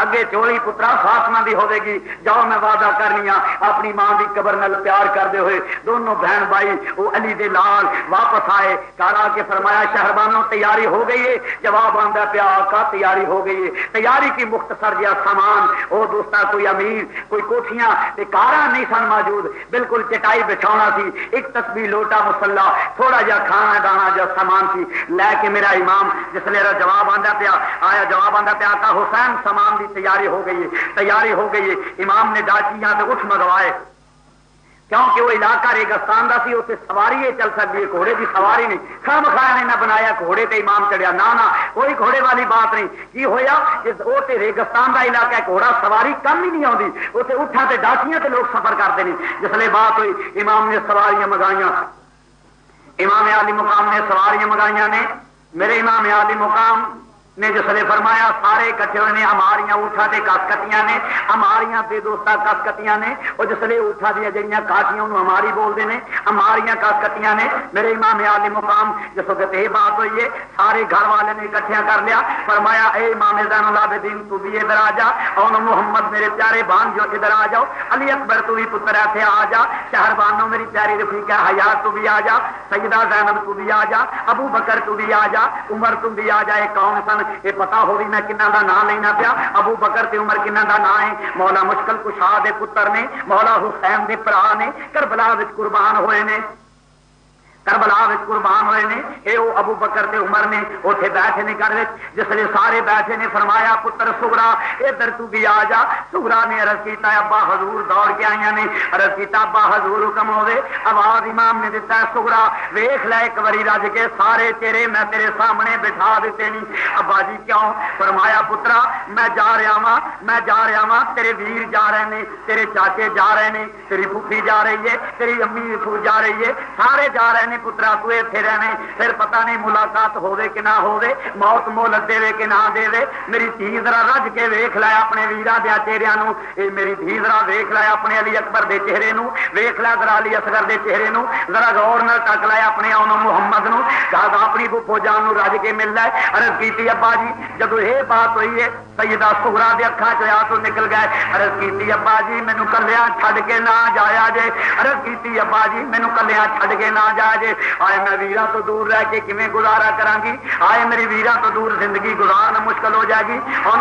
S2: اگے چولی پترا فاطمہ دی ہوے گی، جاؤ میں وعدہ کرنی اپنی ماں دی قبر نال پیار کرتے ہوئے دونوں بہن بھائی وہ علی دے لال واپس آئے، گھر آ کے فرمایا شہربانوں تیاری ہو گئی ہے؟ جواب آندا پیا آقا تیاری ہو گئی ہے۔ تیاری کی مختصر جہا سامان وہ دوستا کوئی امیر کوئی کوٹھیاں تے کاراں نہیں سن موجود، بالکل چٹائی بچھاؤنا سی، ایک تسبیح لوٹا مصلا تھوڑا جہا کھانا دانا جہا سامان سی لے کے میرا امام جس لے جواب آندا پیا آیا، جواب آندا پیا آقا حسین سامان دی تیاری ہو گئی ہے، تیاری ہو گئی ہے۔ امام نے ڈاچیاں تے اٹھ منگوائے کیونکہ وہ علاقہ ریگستان دا سی، اتنے سواری یہ چل سکتی ہے، گھوڑے کی سواری نہیں، خام خواہ نے نہ بنایا گھوڑے تے امام چڑھیا، نہ کوئی گھوڑے والی بات نہیں۔ کی ہویا وہ تے ریگستان دا علاقہ ہے، گھوڑا سواری کم ہی نہیں آتی، اتنے اٹھا تے ڈاچیاں تے لوگ سفر کرتے ہیں۔ جس لئے بات ہوئی امام نے سواریاں منگائیاں، امام عالی مقام نے سواریاں منگائیاں نے، میرے امام عالی مقام نے جس نے فرمایا سارے کٹھے ہوئے نے، ہماریاں اٹھا تے کس کٹیاں نے، ہماریاں بے دوستا کس کٹیاں نے، اور جس نے اٹھا دیا جڑیاں کاٹیاں انہوں ہماری بولتے ہیں، ہماریاں کس کٹیاں نے۔ میرے امام عالی مقام جس وقت یہ بات ہوئی ہے سارے گھر والے نے اکٹھیاں کر لیا، فرمایا اے امام زین العابدین تو بھی ادھر آ جا، اور محمد میرے پیارے بان جو ادھر آ جاؤ، علی اکبر تو بھی پتر ایتھے آ جا، شہر بانو میری پیاری رفیقہ حیات تو بھی آ جا، سیدہ زینب تو بھی آ جا، ابو بکر تو بھی آ جا، عمر تو بھی آ جا۔ یہ کون سن؟ یہ پتا ہوگی میں کنہ دا نام لینا پیا، ابو بکر تے عمر کنہ دا نام ہے؟ مولا مشکل کشا دے پتر نے، مولا حسین دے بھرا نے، کربلا وچ قربان ہوئے نے، کربلا وچ قربان ہوئے نے۔ اے او ابو بکر تے عمر نے اوتھے بیٹھے نے گھر وچ، جس لے سارے بیٹھے نے فرمایا پتر سغرا ادھر تو بھی آ جا۔ سغرا نے عرض کیتا ابا حضور دوڑ کے آئیاں نے، عرض کیتا ابا حضور حکم ہوے، آواز امام نے دیتا ہے سغرا ویکھ لے ایک واری رج کے سارے چہرے میں تیرے سامنے بٹھا دیتے نہیں۔ ابا جی کیوں؟ فرمایا پترا میں جا رہا ہاں، تیرے ویر جا رہے نے، تیرے چاچے جا رہے نے، تیری پھوپھی جا رہی ہے، تیری امی جا رہی ہے، سارے جا رہے نے پترا تو ایتھے رہنے، پھر پتہ نہیں ملاقات ہوے کہ نہ ہوے، موت مہلت دے کہ نہ دے۔ میری دھی ذرا رج کے ویکھ لے اپنے ویراں دے چہریاں نو، اے میری دھی ذرا ویکھ لے اپنے علی اکبر دے چہرے نو، ویکھ لے ذرا علی اصغر دے چہرے نو، ذرا غور نال تک لے اپنے اونوں محمد نو، جاد اپنی پھوپھو جان نو رج کے مل لے۔ عرض کیتی ابا جی جدو یہ بات ہوئی ہے سیدہ سغرا دے اکھاں چ آنسو نکل گئے، عرض کیتی ابا جی مینوں کلیاں چھڈ کے نہ جایا جے، عرض کیتی ابا جی مینوں کلیاں چھڈ کے نہ جایا جے، آئے میں ویراں تو دور رہ کے کیویں گزارا کراں گی، آئے میری ویراں تو دور زندگی گزارنا مشکل ہو جائے گی۔ اور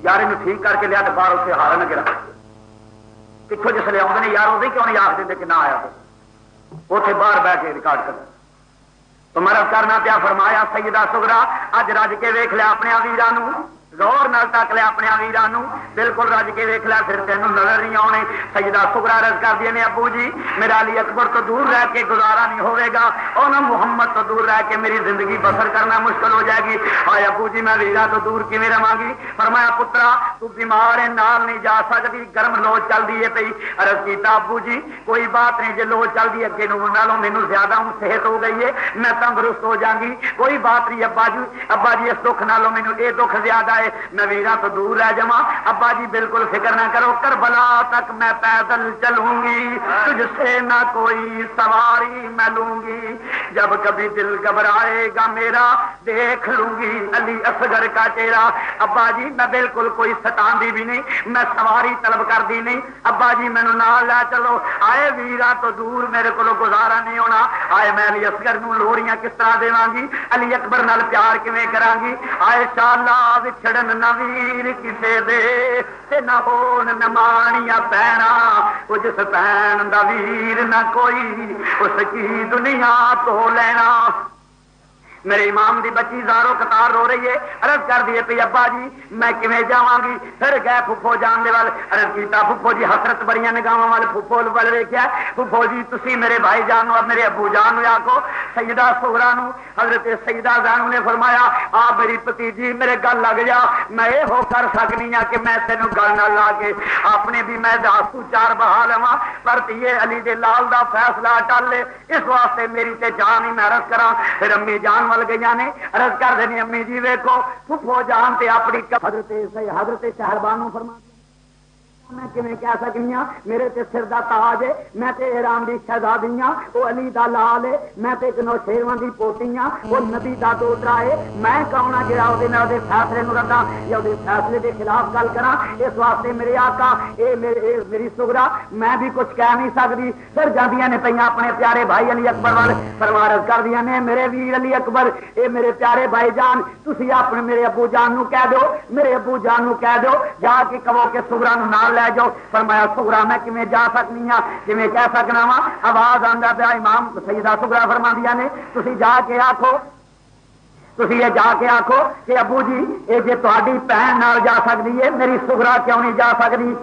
S2: یار انہوں ٹھیک کر کے لیا تو باہر اسے ہارا نہ گرا پچھوں جس لے آتے ہیں یار وہ کیوں نہیں آخ دیں کہ نہ آیا تو اتنے باہر بہ کے ریکارڈ کر تو مرض کرنا پیا۔ فرمایا سیدہ سغرا اج رج کے ویکھ لیا اپنے ویراں غور نال تک لیا اپنے ویراں بالکل رج کے ویکھ لیا، پھر تینوں نظر نہیں آنے۔ سیدہ سغرا عرض کر دی نے ابو جی میرا علی اکبر تو دور رہ کے گزارا نہیں ہوئے گا، اور نہ محمد تو دور رہ کے میری زندگی بسر کرنا مشکل ہو جائے گی۔ آئے ابو جی میں ویرا تو دور کیویں رہاں گی؟ فرمایا پترا تو بیمار ہے نال نہیں جا سکتی، گرم لو چلتی ہے پئی۔ عرض کیتا ابو جی کوئی بات نہیں، جے لو چلتی اگے نالوں مینوں زیادہ ہوں صحت ہو گئی ہے، میں تندرست ہو جاؤں گی، کوئی بات نہیں ابا جی اس دکھ نالوں مینوں یہ دکھ زیادہ ہے، میں ویرا تو دور رہ جاواں۔ ابا جی بالکل فکر نہ کرو، کربلا تک میں پیدل چلوں گی، تجھ سے نہ کوئی سواری میں لوں گی، جب کبھی دل گھبرائے گا میرا دیکھ لوں گی علی اصغر کا چہرہ۔ ابا جی میں بالکل کوئی ستاندی بھی نہیں، میں سواری طلب کر دی نہیں، ابا جی مینوں نال لے چلو۔ آئے ویرا تو دور میرے کو گزارا نہیں ہونا، آئے میں علی اصغر نوں لوریاں کس طرح دیواں گی، علی اکبر نال پیار کیویں کراں گی؟ آئے شالا وچھڑن نہ ویر کسے دے تے نہ ہون نمانیاں پینا، وہ جس پین دا ویر نہ کوئی اس کی دنیا تو لینا۔ میرے امام دی بچی زارو قطار رو رہی ہے، عرض کر دیے پی ابا جی میں کیویں جاواں گی؟ پھر گئے پھپھو جان دے وال، عرض کیتا پھپھو جی حسرت بڑیاں نگاہاں وال پھپھو ول ویکھیا، پھپھو جی تسی میرے بھائی جان اور میرے ابو جان نو آکھو سیدہ سغرا نو حضرت سیدہ زینب نے فرمایا آ میری بھتیجی میرے گل لگ جا، میں یہ ہو کر سکنی ہاں کہ میں تینوں گل نہ لا کے اپنے بھی میں آنسو چار بہا لواں، پر تیے علی دے لال دا فیصلہ ٹل لے، اس واسطے میری تے جان ہی میں عرض کراں۔ پھر امی جان گئی نے عرض کر دینی امی جی ویکھو پھپھو جان تے اپنی حضرت شہربانو فرما میں کیویں کہہ سکنی ہاں میرے تے سر دا تاج ہے، میں تے ایران دی شہزادی ہاں، وہ علی دا لال ہے، میں تے ایک نوشیروان دی پوتی ہاں، وہ نبی دا دوترا ہے، میں کون ہاں جڑا اودے نال دے فیصلے نوں رکھاں یا اودے فیصلے دے خلاف گل کراں؟ اس واسطے میرے آقا اے میری سغرا میں بھی کچھ کہہ نہیں سکتی۔ پھر جاندیاں نے پئیاں اپنے پیارے بھائی علی اکبر وال فرمارز کردیاں نے میرے ویر علی اکبر اے میرے پیارے بھائی جان تسی اپنے میرے ابو جان نو کہہ دو، میرے ابو جان نو کہہ دو جا کے کہو کہ سغرا نو نال لے جاؤ۔ فرمایا سغرا میں کیویں جا سکنی ہاں، کیویں کہہ سکنا وا؟ آواز آندا پیا امام سیدہ سغرا فرماندیاں نے تسی جا کے آکھو، تسی یہ جا کے آکھو کہ ابو جی یہ جی تہاڈی بہن نال جا سکتی ہے میری سغرا کیوں نہیں جا سکتی؟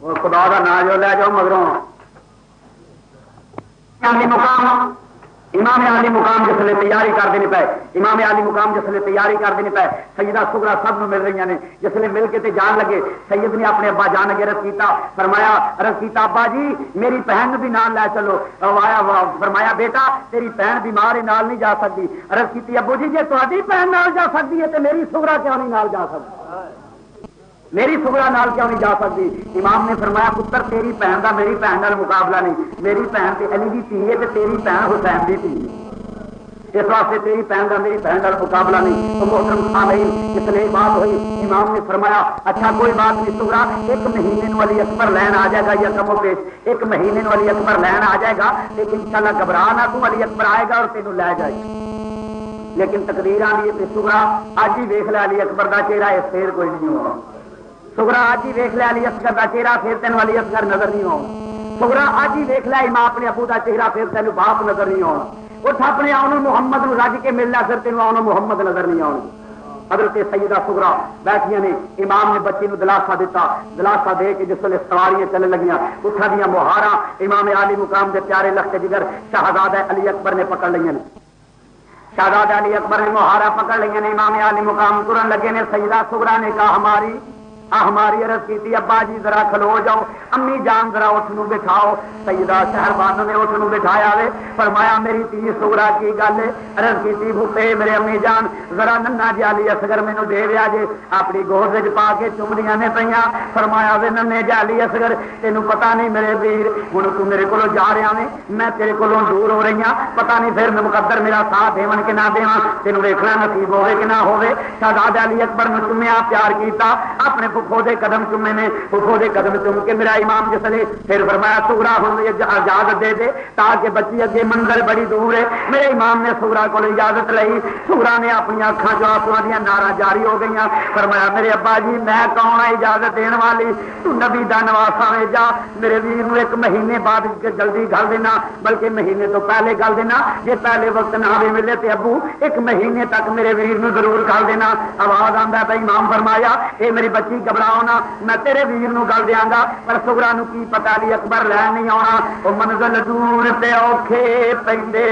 S2: وہ خدا دا نام جو لے جاؤ مگروں مقام امام علی مقام جسلے تیاری کرتے نہیں پے، امام علی مقام جسلے تیاری کرتے نہیں پے، سیدہ سغرا سب نو مل رہی نے، جسلے مل کے تے جان لگے سید نے اپنے ابا جان کے عرض کیتا، فرمایا عرض کیتا ابا جی میری بہن بھی نال لے چلو۔ فرمایا بیٹا تیری بہن بیمار ہے نال نہیں جا سکتی۔ عرض کیتی ابو جی جی تہاڈی بہن نال جا سکتی ہے تو میری سغرا کیوں نہیں نال جا سکتی؟ میری سغرا نال کیوں نہیں جا سکتی؟ امام نے فرمایا پتر تیری بہن کا میری بہن نال مقابلہ نہیں، میری بہن تے علی دی دھی ہے تے تیری بہن حسین دی دھی ہے، اس واسطے تیری بہن کا میری بہن نال مقابلہ نہیں۔ تو محترم سامعین اس لیے بات ہوئی، امام نے فرمایا اچھا کوئی بات نہیں سغرا ایک مہینے نو علی اکبر لین آ جائے گا یا کم و بیش ایک مہینے نو علی اکبر لین آ جائے گا، لیکن انشاءاللہ گھبرا نہ تو علی اکبر آئے گا اور تینوں لے جائے گا۔ لیکن تقدیر آ رہی ہے سغرا اج ہی ویکھ لے علی اکبر دا چہرہ اس پھر کوئی نہیں ہوگا۔ سغرا اج ہی ویکھ لیا علی اصغر کا چہرہ پھر تین علی اصغر نظر نہیں آنا۔ سغرا اج ہی ویکھ لیا امام اپنے ابو کا چہرہ پھر تین باپ نظر نہیں آنا۔ اٹھ اپنے آؤ محمد نو رج کے ملنا پھر تین آؤ محمد نظر نہیں آنا۔ حضرت سیدہ سغرا بیٹھیاں نے، امام نے بچی نو دلاسا دیتا، دلاسا دے کے جس ویلے سواریاں چلنے لگیاں اٹھا دیا مہارا امام علی مقام دے پیارے لخت جگر شہزادہ علی اکبر نے پکڑ لیا، شہزادہ علی اکبر نے مہارا پکڑ لیا نے، امام علی مقام ترن لگے نے۔ سیدہ سغرا نے کہا ہماری عرض کی ابا جی ذرا کھلو جاؤ، امی جان ذرا اٹھ نو بٹھاؤ۔ سیدہ شہربانو نے اٹھ نو بٹھایا وے، فرمایا میری تی سغرا کی گل ہے؟ عرض کی بھوپے میرے امی جان ذرا ننا جی علی اصغر مینوں دے دیا جے، اپنی گود وچ پا کے چومدیاں نے پیاں۔ فرمایا وے ننے جی علی اصغر تینوں پتہ نہیں میرے ویر ہن تو میرے کولوں جا رہا ویں، میں تیرے کولوں دور ہو رہی ہاں، پتہ نہیں پھر میں مقدر میرا ساتھ دیون کہ نہ دیواں، تینوں ویکھنا نصیب ہوے کہ نہ ہوے۔ شہزادہ علی اکبر نے چومیا، پیار کیتا، اپنے پھپھو دے قدم چومے نے، پھپھو دے قدم چوم کے میرا امام جسلے پھر فرمایا سغرا ہن اجازت دے دے تاکہ بچی اگے منزل بڑی دور ہے۔ میرے امام نے سغرا کو اجازت لئی، سغرا نے اپنی اکھاں جو آنسواں دیاں ناراں جاری ہو گئیاں۔ فرمایا میرے ابا جی میں کون ہاں اجازت دین والی، تو نبی دا نواسا میں جا، میرے ویر نو ایک مہینے بعد جلدی گل دینا، بلکہ مہینے تو پہلے گل دینا، جے پہلے وقت نہ آوے ملے تے ابو ایک مہینے تک میرے ویر نو ضرور گل دینا۔ آواز آندا پیا امام فرمایا اے میری بچی گھبراؤ نہ، میں تیرے ویر نو گل دیاں گا، پر سغرا نو کی پتہ علی اکبر لے نہیں آنا۔ او منزل دور تے اوکھے پیندے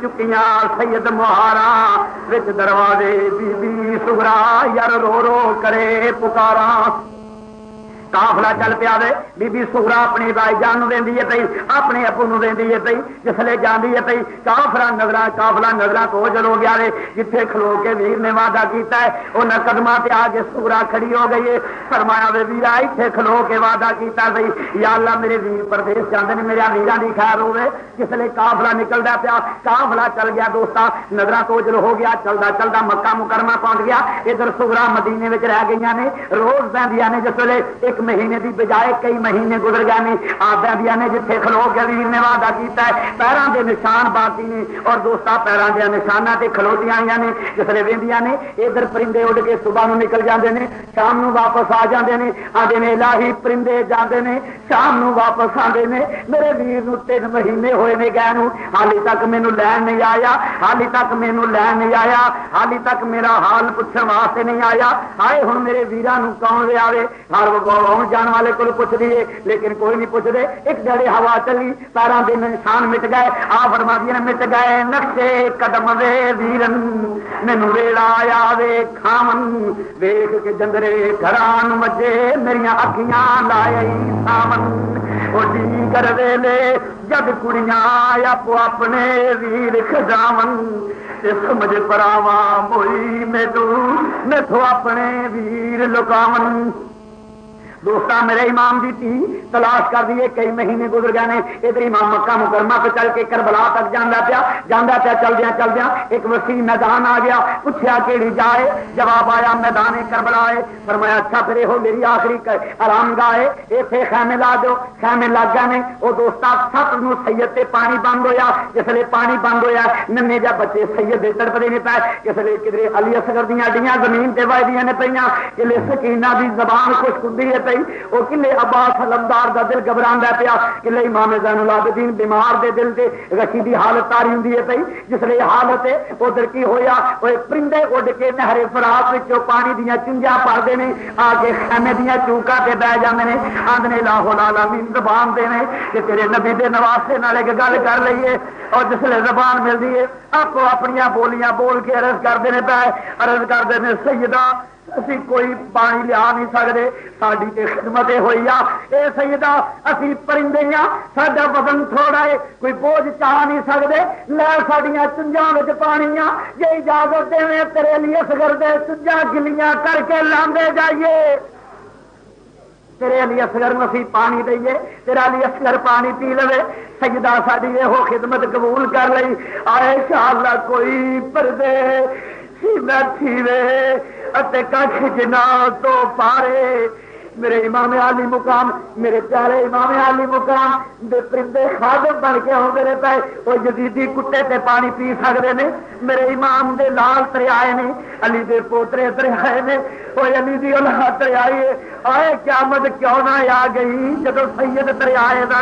S2: چکیاں سید مہارا وچ دروازے بی بی سغرا یار رو رو کرے پکارا۔ قافلہ چل پیا وے، بی بی سغرا اپنی بھائی جان نو دیندی ہے پئی، اپنے ابو نو دیندی ہے پئی، جسلے جاندی ہے پئی قافلہ نظراں تو جل ہو گیا وے، جتھے کھلو کے ویر نے وعدہ کیتا ہے انہاں قدماں تے آ کے سغرا کھڑی ہو گئی ہے۔ فرمایا وے ویرا ایتھے کھلو کے وعدہ کیتا سی، یا اللہ میرے ویر پردیس جاندے نے، میرے ویراں دی خیر ہوے۔ جسلے قافلہ نکلدا پیا، قافلہ چل گیا دوستا، نظراں تو جل ہو گیا، چلدا چلدا مکہ مکرمہ پہنچ گیا۔ ادھر سغرا مدینے وچ رہ گئیاں نے، روز پیندیاں نے، جس ویلے ایک مہینے دی بجائے کئی مہینے گزر گئے نے، آپ دیا نے جتھے کھلو کے ویر نے وعدہ کیتا ہے پیراں دے نشان باقی نے، اور دوستا پیراں دے نشاناں تے کھلوتیاں آئیاں نے، جسلے ویندیاں نے ادھر پرندے اڑ کے صبح نو نکل جاندے نے، شام نو واپس آ جاندے نے، آندے نے الہی پرندے جاندے نے شام نو واپس آندے نے، میرے ویر نو 3 مہینے ہوئے نے گئے نو، حالی تک مینوں لین نہیں آیا، حالی تک مینوں لین نہیں آیا، حالی تک میرا حال پوچھن واسطے نہیں آیا۔ آئے ہن میرے ویراں نو کون لے آوے؟ ہر آن جان والے کو پوچھ دیے لیکن کوئی نہیں پوچھ دے۔ ایک جڑے ہوا چلی، پیراں دے نشان مٹ گئے، آ فرما دیا مٹ گئے نقشے قدم دے ویرن، مینوں ویلا آیا وے کھاون، ویکھ کے جندرے گھران مجے میریاں اکھیاں لائے سامن، او جی کر ویلے جد کڑیاں آپو اپنے ویر کھجاون، سمجھ پراواں موئی میتھوں اپنے ویر لکاون۔ دوستا میرے امام دی تھی تلاش کر دیے، کئی مہینے گزر گئے نے، ادھر امام مکہ مکرمہ پہ چل کے کربلا تک جانا پیا چلدیا ایک وسیع میدان آ گیا، پوچھا کیڑی جائے، جواب آیا میدان کربلا ہے۔ فرمایا اچھا پھر یہ میری آخری آرام گاہ ہے، اتنے خیمے لا دو، خیمے لگ گئے نے۔ وہ دوستا سب نو سید تے پانی بند ہویا، جس لئے پانی بند ہویا ننے جا بچے سید دے تڑپدے نہیں پائے، جس لئے کدھر علی اصغر دیاں اڈیاں زمین تے وائدیاں نے پئیاں، کلے سکینہ دی زبان خوش کندی ہے پئی، وہ کلے عباس علمدار دا دل گھبراندا پیا، کلے امام زین العابدین بیمار دے دل تے غشی دی حالت تاری ہوندی ہے پئی، جس لئے حالت ہے ادھر کی ہویا، وہ پرندے اڈ کے نہر فرات وچوں پانی دیاں چنجاں پڑدے نے، آ کے خیمے دیاں چوکاں تے بہ جاندے نے، آندنے لا العالمین زبان دے نے کہ تیرے نبی دے نواسے نال ایک گل کر لئیے، اور جس لئے زبان ملدی ہے آپ اپنیاں بولیاں بول کے عرض کردے نے پے، عرض کردے نے سیدہ اسی کوئی پانی لیا نہیں سکتے، ساری تے خدمت ہوئی آ، اے سیدہ اسی پرندے ہاں، ساڈا وزن تھوڑا ہے، کوئی بوجھ چاہ نہیں سکتے، لے ساڈیاں چنجاں وچ پانی آ، جے اجازت دے تیرے لیے اصغر دے چنجاں گلیاں کر کے لاندے جائیے، تیرے علی اصغر مسیح پانی دئیے، تیرا علی اصغر پانی پی لے۔ سجدہ ساری یہ خدمت قبول کر لئی، آئے انشاءاللہ کوئی پردے بیٹھی وے اتے کچھ جنا تو پارے، میرے امام عالی مقام، میرے پیارے امام عالی مقام دے پرندے خادم بن کے ہوندے نے پے، وہ یزیدی کتے تے پانی پی سکدے نے، میرے امام دے لال دریائے نے، علی دے پوترے دریائے نے، وہ علی دی اولاد دریائے، آئے قیامت کیوں نہ آ گئی جدو سید دریائے دا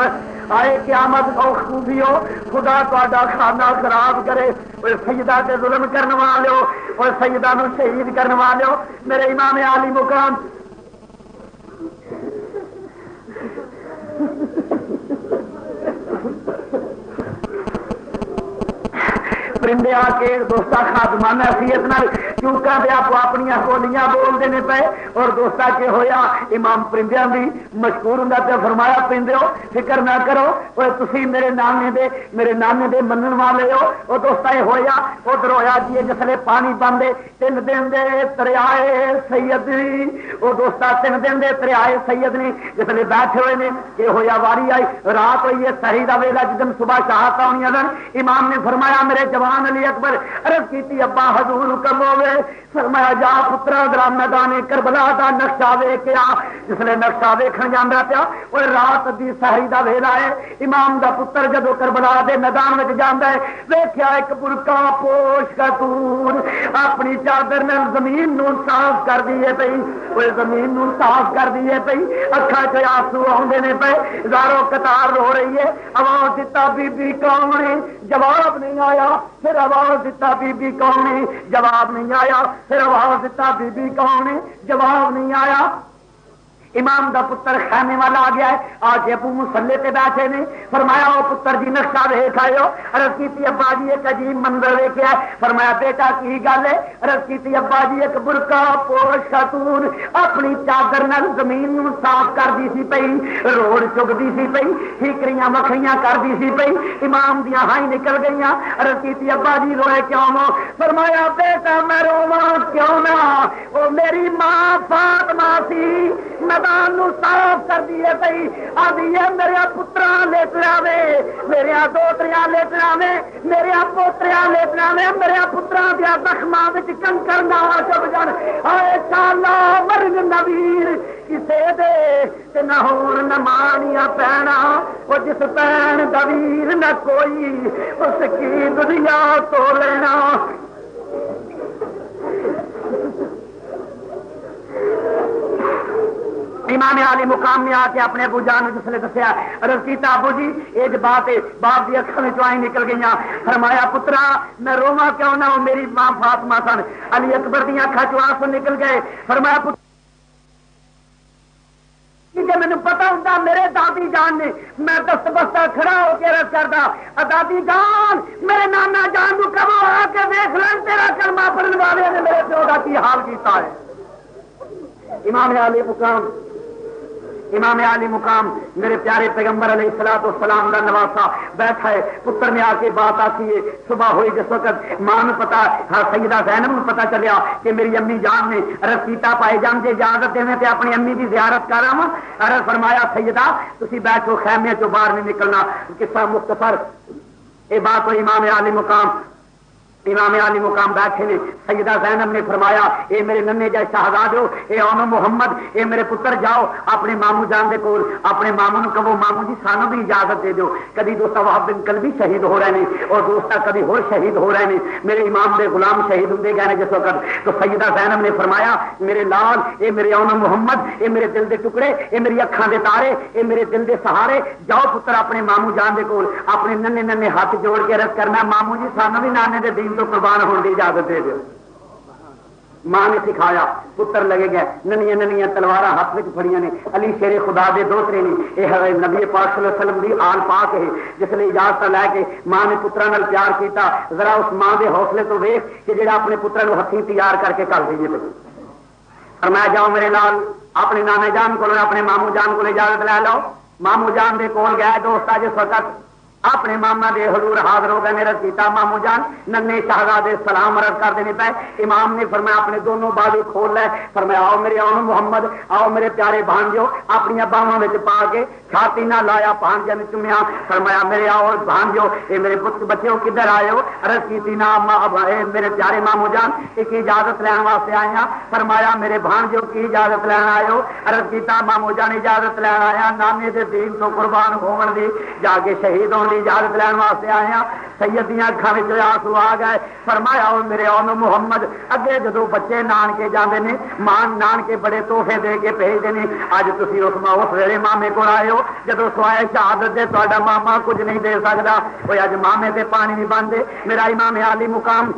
S2: آئے قیامت او خوبیو، خدا تہاڈا کھانا خراب کرے، وہ سیدہ تے ظلم کرنے والے، وہ سیدہ نو شہید کرنے والے، میرے امام عالی مقام پرندے آ کے دوستا خادمانہ حیثیت نال چوکاں دے آپ اپنی بولیاں بولتے ہیں پے، اور دوستا کے ہویا امام پرندیاں بھی مشکور ہوں پہ فرمایا پرندے ہو فکر نہ کرو، وہ تسی میرے نانے دے منن والے ہو، وہ دوستا یہ ہویا ادھر ہویا جی جسلے پانی بندے 3 دن دے دریائے سید، وہ دوستا 3 دن دے دریائے سید نے جسلے بیٹھے ہوئے نے، یہ ہویا واری آئی رات ہوئی ہے سحری دا ویلا جدن صبح شہادت ہونی دن، امام نے فرمایا میرے جوان علی اکبر عرض کیتی ابا حضور حکم ہوے، فرمایا جا پترا ذرا میدان کربلا دا نقشہ ویکھ آ، جس نے نقشہ ویکھن جاندا پیا، وہ رات دی سحری دا ویلا ہے، امام دا پتر جدو کربلا دے میدان وچ جاندا ہے، ویکھیا ایک برقع پوش خاتون اپنی چادر نال زمین نو صاف کر دیے پئی، وہ زمین نو صاف کر دیے پئی، اکھاں چ آنسو آوندے نے پے، زارو قطار رو رہی ہے، آواز دتا بی بی کون ہے، جواب نہیں آیا، پھر آواز دیتا بی بی کون ہے، جواب نہیں آیا، پھر آواز دیتا بی بی کون ہے، جواب نہیں آیا، امام دا پتر خیمے والا آ گیا ہے، آج ابو مسلے تے بیٹھے نے، فرمایا او پتر جی نقشہ ویکھ آئے ہو، عرض کیتی ابا جی ایک عجیب منظر ویکھیا ہے، فرمایا بیٹا کی گل ہے، عرض کیتی ابا جی ایک برقع پوش خاتون اپنی چادر نال زمین نو صاف کردی سی پئی، روڑ چگدی سی پئی، ٹھیکریاں مکھیاں کردی سی پئی، امام دیاں ہائیں نکل گئیاں، عرض کیتی ابا جی روئے کیوں ہو، فرمایا بیٹا میں رواں کیوں نہ، او میری ماں فاطمہ سی میدان نو صاف کر دیے پئی، آدھی میرے پترا لیٹنا وے، میرے دوتریاں لیٹنا وے، میرے پوتریاں لیٹنا وے، میرے پترا دیا زخماں وچ کنکر نہ چب جان، اے شالا مرگ نویر کسے دے تے نہ ہور نہ مانیاں پینا، وہ جس پین دا ویر نہ کوئی اس کی دنیا تو لینا۔ امام عالی مقام نے آ کے اپنے ابو جان جس نے دسیا، عرض کیتا ابو جی یہ بات ہے، باپ کی اکھاں وچوں آئیں نکل گئیاں، فرمایا پترا میں رواں کیوں نہ، میری ماں فاطمہ سن، علی اکبر دی اکھاں چوں آنسو نکل گئے، فرمایا پتر کہ مینوں پتا ہوتا میرے دادی جان نے، میں دست بستہ کھڑا ہو کے عرض کردا دادی جان میرے نانا جان نو کہو آ کے دیکھ لین تیرا کلمہ پڑھن والے نے میرے پیو دا کی حال کیتا ہے۔ امام عالی مقام امام علی مقام میرے پیارے پیغمبر علیہ الصلوۃ والسلام کا نواسا بیٹھا ہے، پتر نے آ کے بات آتی ہے، صبح ہوئی جس وقت ماں نے پتا سیدہ زینب نے پتا چلیا کہ میری امی جان نے عرض کیتا پائے جان جی اجازت دیں تے اپنی امی کی زیارت کر رہا ہوں۔ عرض فرمایا سیدہ تسی بیٹھو، خیمے چوں باہر نہیں نکلنا۔ قصہ مختصر یہ بات ہوئی امام علی مقام بیٹھے نے، سیدہ زینب نے فرمایا اے میرے ننے جائے شہزادو، اے اون محمد، اے میرے پتر جاؤ اپنے ماموں جان دے کول، اپنے ماموں نو کہو ماموں جی سانو بھی اجازت دے دو۔ کبھی دوستا وہاب بن کلبی شہید ہو رہے ہیں اور دوستا کبھی ہور شہید ہو رہے ہیں، میرے امام دے غلام شہید ہوندے گئے جس وقت۔ تو سیدہ زینب نے فرمایا میرے لال، اے میرے اون محمد، اے میرے دل دے ٹکڑے، اے میری اکھاں دے تارے، اے میرے دل دے سہارے، جاؤ پتر اپنے ماموں جان دے کول، اپنے ننے ننے ہاتھ جوڑ کے عرض کرنا ماموں جی سانو بھی نانے دے دین تو قربان ہونے دی اجازت دے دو۔ ماں نے سکھایا، پتر لگے گئے، ننیاں ننیاں تلوار ہاتھ میں پھڑیاں نے، علی شیر خدا دے دوترے نے، یہ نبی پاک صلی اللہ علیہ وسلم دی آل پاک ہے جس نے اجازت لے کے ماں نے پترا نال پیار کیتا۔ ذرا اس ماں دے حوصلے تو ویکھ کہ جڑا اپنے پترا نو ہتھیں تیار کر کے کل دیجیے۔ فرمایا جاؤ میرے لال اپنے نانے جان کو اپنے ماموں جان کو اجازت لے لو۔ ماموں جان دے کول گیا دوستا جس وقت اپنے ماما دے حضور حاضر ہو گئے، نے عرض کیتا ماموں جان ننے شہزادے سلام عرض کر دینے پے۔ امام نے فرمایا اپنے دونوں بازو کھول لے، فرمایا آؤ میرے اون محمد، آؤ میرے پیارے بھانجو، اپنی باواں وچ پا کے چھاتی نہ لایا، بھانجے نے چومیا، فرمایا میرے آؤ بھانجو، اے میرے پت بچیو کدھر آئے ہو؟ عرض کیتی نا میرے پیارے ماموں جان ایک اجازت لین واسطے آئے ہیں۔ فرمایا میرے بھانجو کی اجازت لین آئے ہو؟ عرض کیتا ماموں جان اجازت لین آیا نانے دے دین تو قربان ہون دی، جا کے شہید ہون اجازت لین واسطے آئے ہیں۔ سید دیاں اکھاں وچ آنسو آ گئے۔ فرمایا او میرے اون محمد اگے جدوں بچے نانکے جاندے نے ماں نانکے بڑے تحفے دے کے بھیجدے نے، اج تسی اس ویلے مامے کول آئے ہو جدوں سوائے شہادت دے تہاڈا ماما کچھ نہیں دے سکدا۔ اوے اج مامے تے پانی نہیں بندے۔ میرا امام علی مقام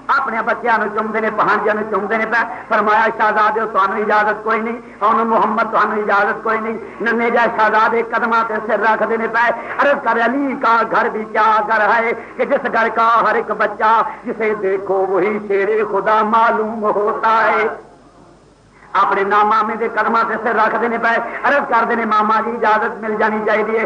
S2: اپنے بچیاں نو چومدے نے، بھانجیاں نو چومدے نے پے۔ فرمایا شہزادے تانوں اجازت کوئی نہیں، اون محمد تانوں اجازت کوئی نہیں۔ ننے جا شہزادے قدماں تے سر رکھ دینے پے۔ عرض کر علی کا گھر بھی کیا گھر ہے کہ جس گھر کا ہر ایک بچہ جسے دیکھو وہی شیر خدا معلوم ہوتا ہے۔ اپنے نام مامے کے قدموں سے سر رکھ دینے پے۔ عرض کر دینے ماما جی اجازت مل جانی چاہیے۔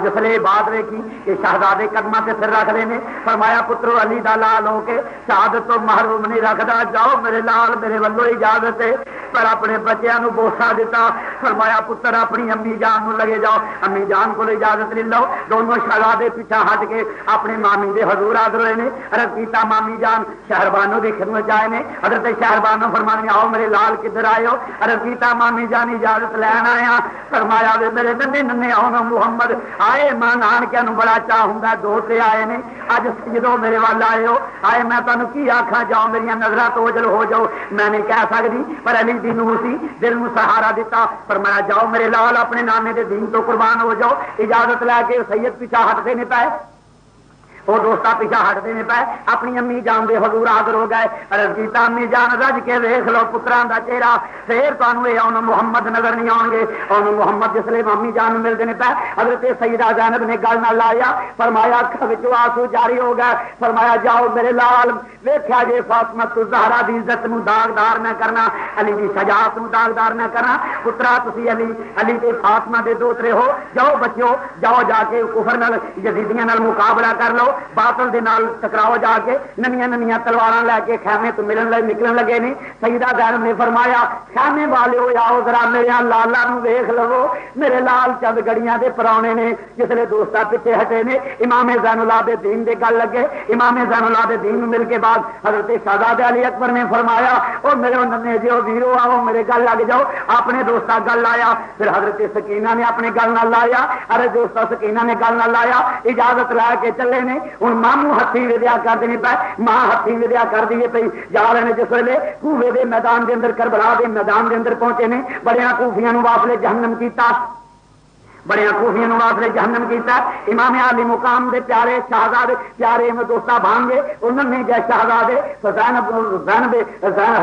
S2: جسلے بات ویکھی کہ شہزادے قدموں سے سر رکھ دینے، فرمایا پترو علی دا لال ہو کے شہادت تو محروم نہیں رکھدا، جاؤ میرے لال میرے ولو اجازت ہے۔ پر اپنے بچیاں نو بوسا دیتا، فرمایا پتر اپنی امی جان نو لگے جاؤ، امی جان کو اجازت لے لو۔ دونوں شہزادے پیچھا ہٹ کے اپنے مامی دے حضور حاضر ہوئے نے۔ عرض کیتا مامی جان شہربانو دی خدمت آئے نے۔ حضرت شہربانو فرمانے آؤ میرے لال کدھر آئے ہو؟ عرض کیتا مامی جان اجازت لین آیا۔ فرمایا وے میرے ننے ننے اون محمد آئے ماں نانکیاں نو بڑا چاہ ہوندا دوتے آئے نے، اج جدوں میرے وال آئے ہو آئے میں تانوں کی آکھاں جاؤ میریاں نظراں تو اوجل ہو جاؤ، میں نہیں کہہ سکدی پر علی دی نور سی دل نو سہارا دیتا۔ فرمایا جاؤ میرے لال اپنے نانے دے دین تو قربان ہو جاؤ۔ اجازت لے کے سید پیچھا ہٹ دینے پے، وہ دوستا پیچھا ہٹ دینے پے، اپنی امی جان دے حضور حاضر ہو گئے۔ عرض کیتا امی جان رج کے ویکھ لو پتراں دا چہرہ، پھر تانوں اے اون محمد نظر نہیں آؤ گے۔ اون محمد جس لے امی جان مل دینے پے، حضرت سیدہ زینب نے گل نہ لایا، فرمایا اکھاں وچوں آنسو جاری ہو گئے۔ فرمایا جاؤ میرے لال ویکھیا جے فاطمہ الزہرا دی عزت نو داغدار نہ کرنا، علی دی شجاعت نو داغدار نہ کرنا۔ پترا تسی علی تے فاطمہ دے دوترے ہو، جاؤ بچو جاؤ جا کے کفر نال یزیدیاں نال مقابلہ کر لو، باطل دے نال ٹکراؤ جا کے۔ ننیاں ننیاں تلواراں لے کے خیمے تو نکلن لگے نے۔ سیدہ زینب نے فرمایا خیمے والے ہو آؤ ذرا میرے لالا نو ویکھ لو، میرے لال چند گڑیاں دے پرانے نے۔ جسلے دوستا پیچھے ہٹے نے امام زین العابدین دے گل لگے۔ امام زین العابدین نو مل کے بعد حضرت شہزادہ علی اکبر نے فرمایا او میرے ننے جیو ویرو آؤ میرے گل لگ جاؤ۔ اپنے دوستا گل لایا، پھر حضرت سکینہ نے اپنے گل نہ لایا، ارے دوستا سکینہ نے گل نہ لایا، اجازت لا کے چلے نے۔ ہوں ماموں ہاتھی ودیا کر دینی پے، ماں ہاتھی ودیا کر دیے پی جا رہے ہیں۔ جس ویلے کوفے دے میدان دے اندر کربلا دے میدان دے اندر پہنچے نے، بڑیاں کوفیاں نو وافلے جہنم کیتا۔ بڑے کوفیاں نو واسطے جہنم کیتا. امام علی مقام دے پیارے شہزادے پیارے دوستا بھانگے انہوں نے جے شہزادے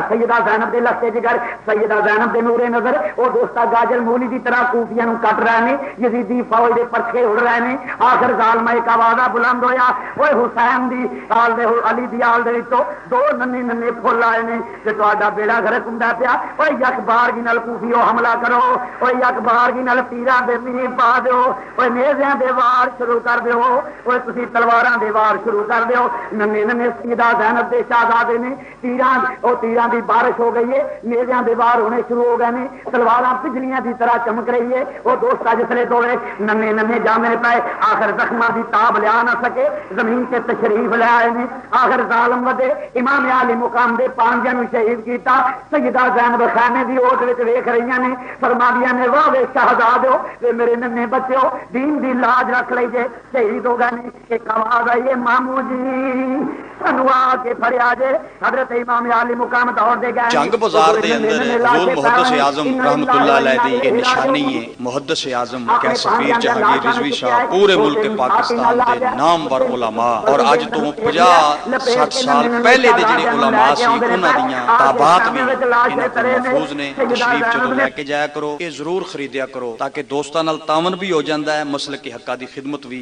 S2: سیدہ زینب دے لختے جگر سیدہ زینب دے نورے نظر وہ دوستا گاجر مولی دی طرح کوفیاں نو کٹ رہے ہیں یزیدی فوج دے پرچھے اڑ رہے ہیں. آخر ظالم ایک آوازہ بلند ہویا وہ حسین دی آل دے علی دی آل دے تو دو ننے ننے پھول آئے نے کہ تہاڈا بیڑا گھرک ہوندا پیا. اوے یک بارگی نال کوفیو حملہ کرو اوے یک بارگی نال پیراں دے مینہ پا دیو اوے نیزیاں دے وار شروع کر دیو اوے تسی تلواراں دے وار شروع کر دیو. ننے ننے سیدہ زینب دے شہزادے نے تیراں دی بارش ہو گئی ہے نیزیاں دے وار ہونے شروع ہو گئے نے تلواراں بجلیاں دی طرح چمک رہی ہے. وہ دوستا جسلے دوڑے ننے ننے جامے پے آخر زخماں دی تاب لیا نہ سکے زمین تے تشریف لے آئے نے. آخر ظالم ودے امام علی مقام دے پانجاں نو شہید کیتا. سیدہ زینب خیمے دی اوٹ وچ ویکھ رہیاں نے فرماندیاں نے واہ وے شہزادو تے میرے ننے بچو دین دی لاج رکھ لئی جے شہید ہو گئے نے. ایک آواز آئی ہے مامو جی سانو آ کے پھڑیا جے. حضرت امام علی مقام دوڑ دے گئے
S3: جنگ بازار دے اندر حضور محدث اعظم رحمت اللہ علیہ دی یہ نشانی ہے. محدث اعظم کہ سفیر جہانگیر رضوی شاہ پورے ملک پاکستان دے نامور علماء اور اج تو 50-60 سال پہلے دے جڑے علماء سی انہاں دیاں تابعات بھی انہاں کو محفوظ نے. تشریف جدوں لے کے جایا کرو یہ ضرور خریدیا کرو تاکہ دوستاں نال تعاون بھی ہو جاندا ہے مسلک حقاں دی خدمت بھی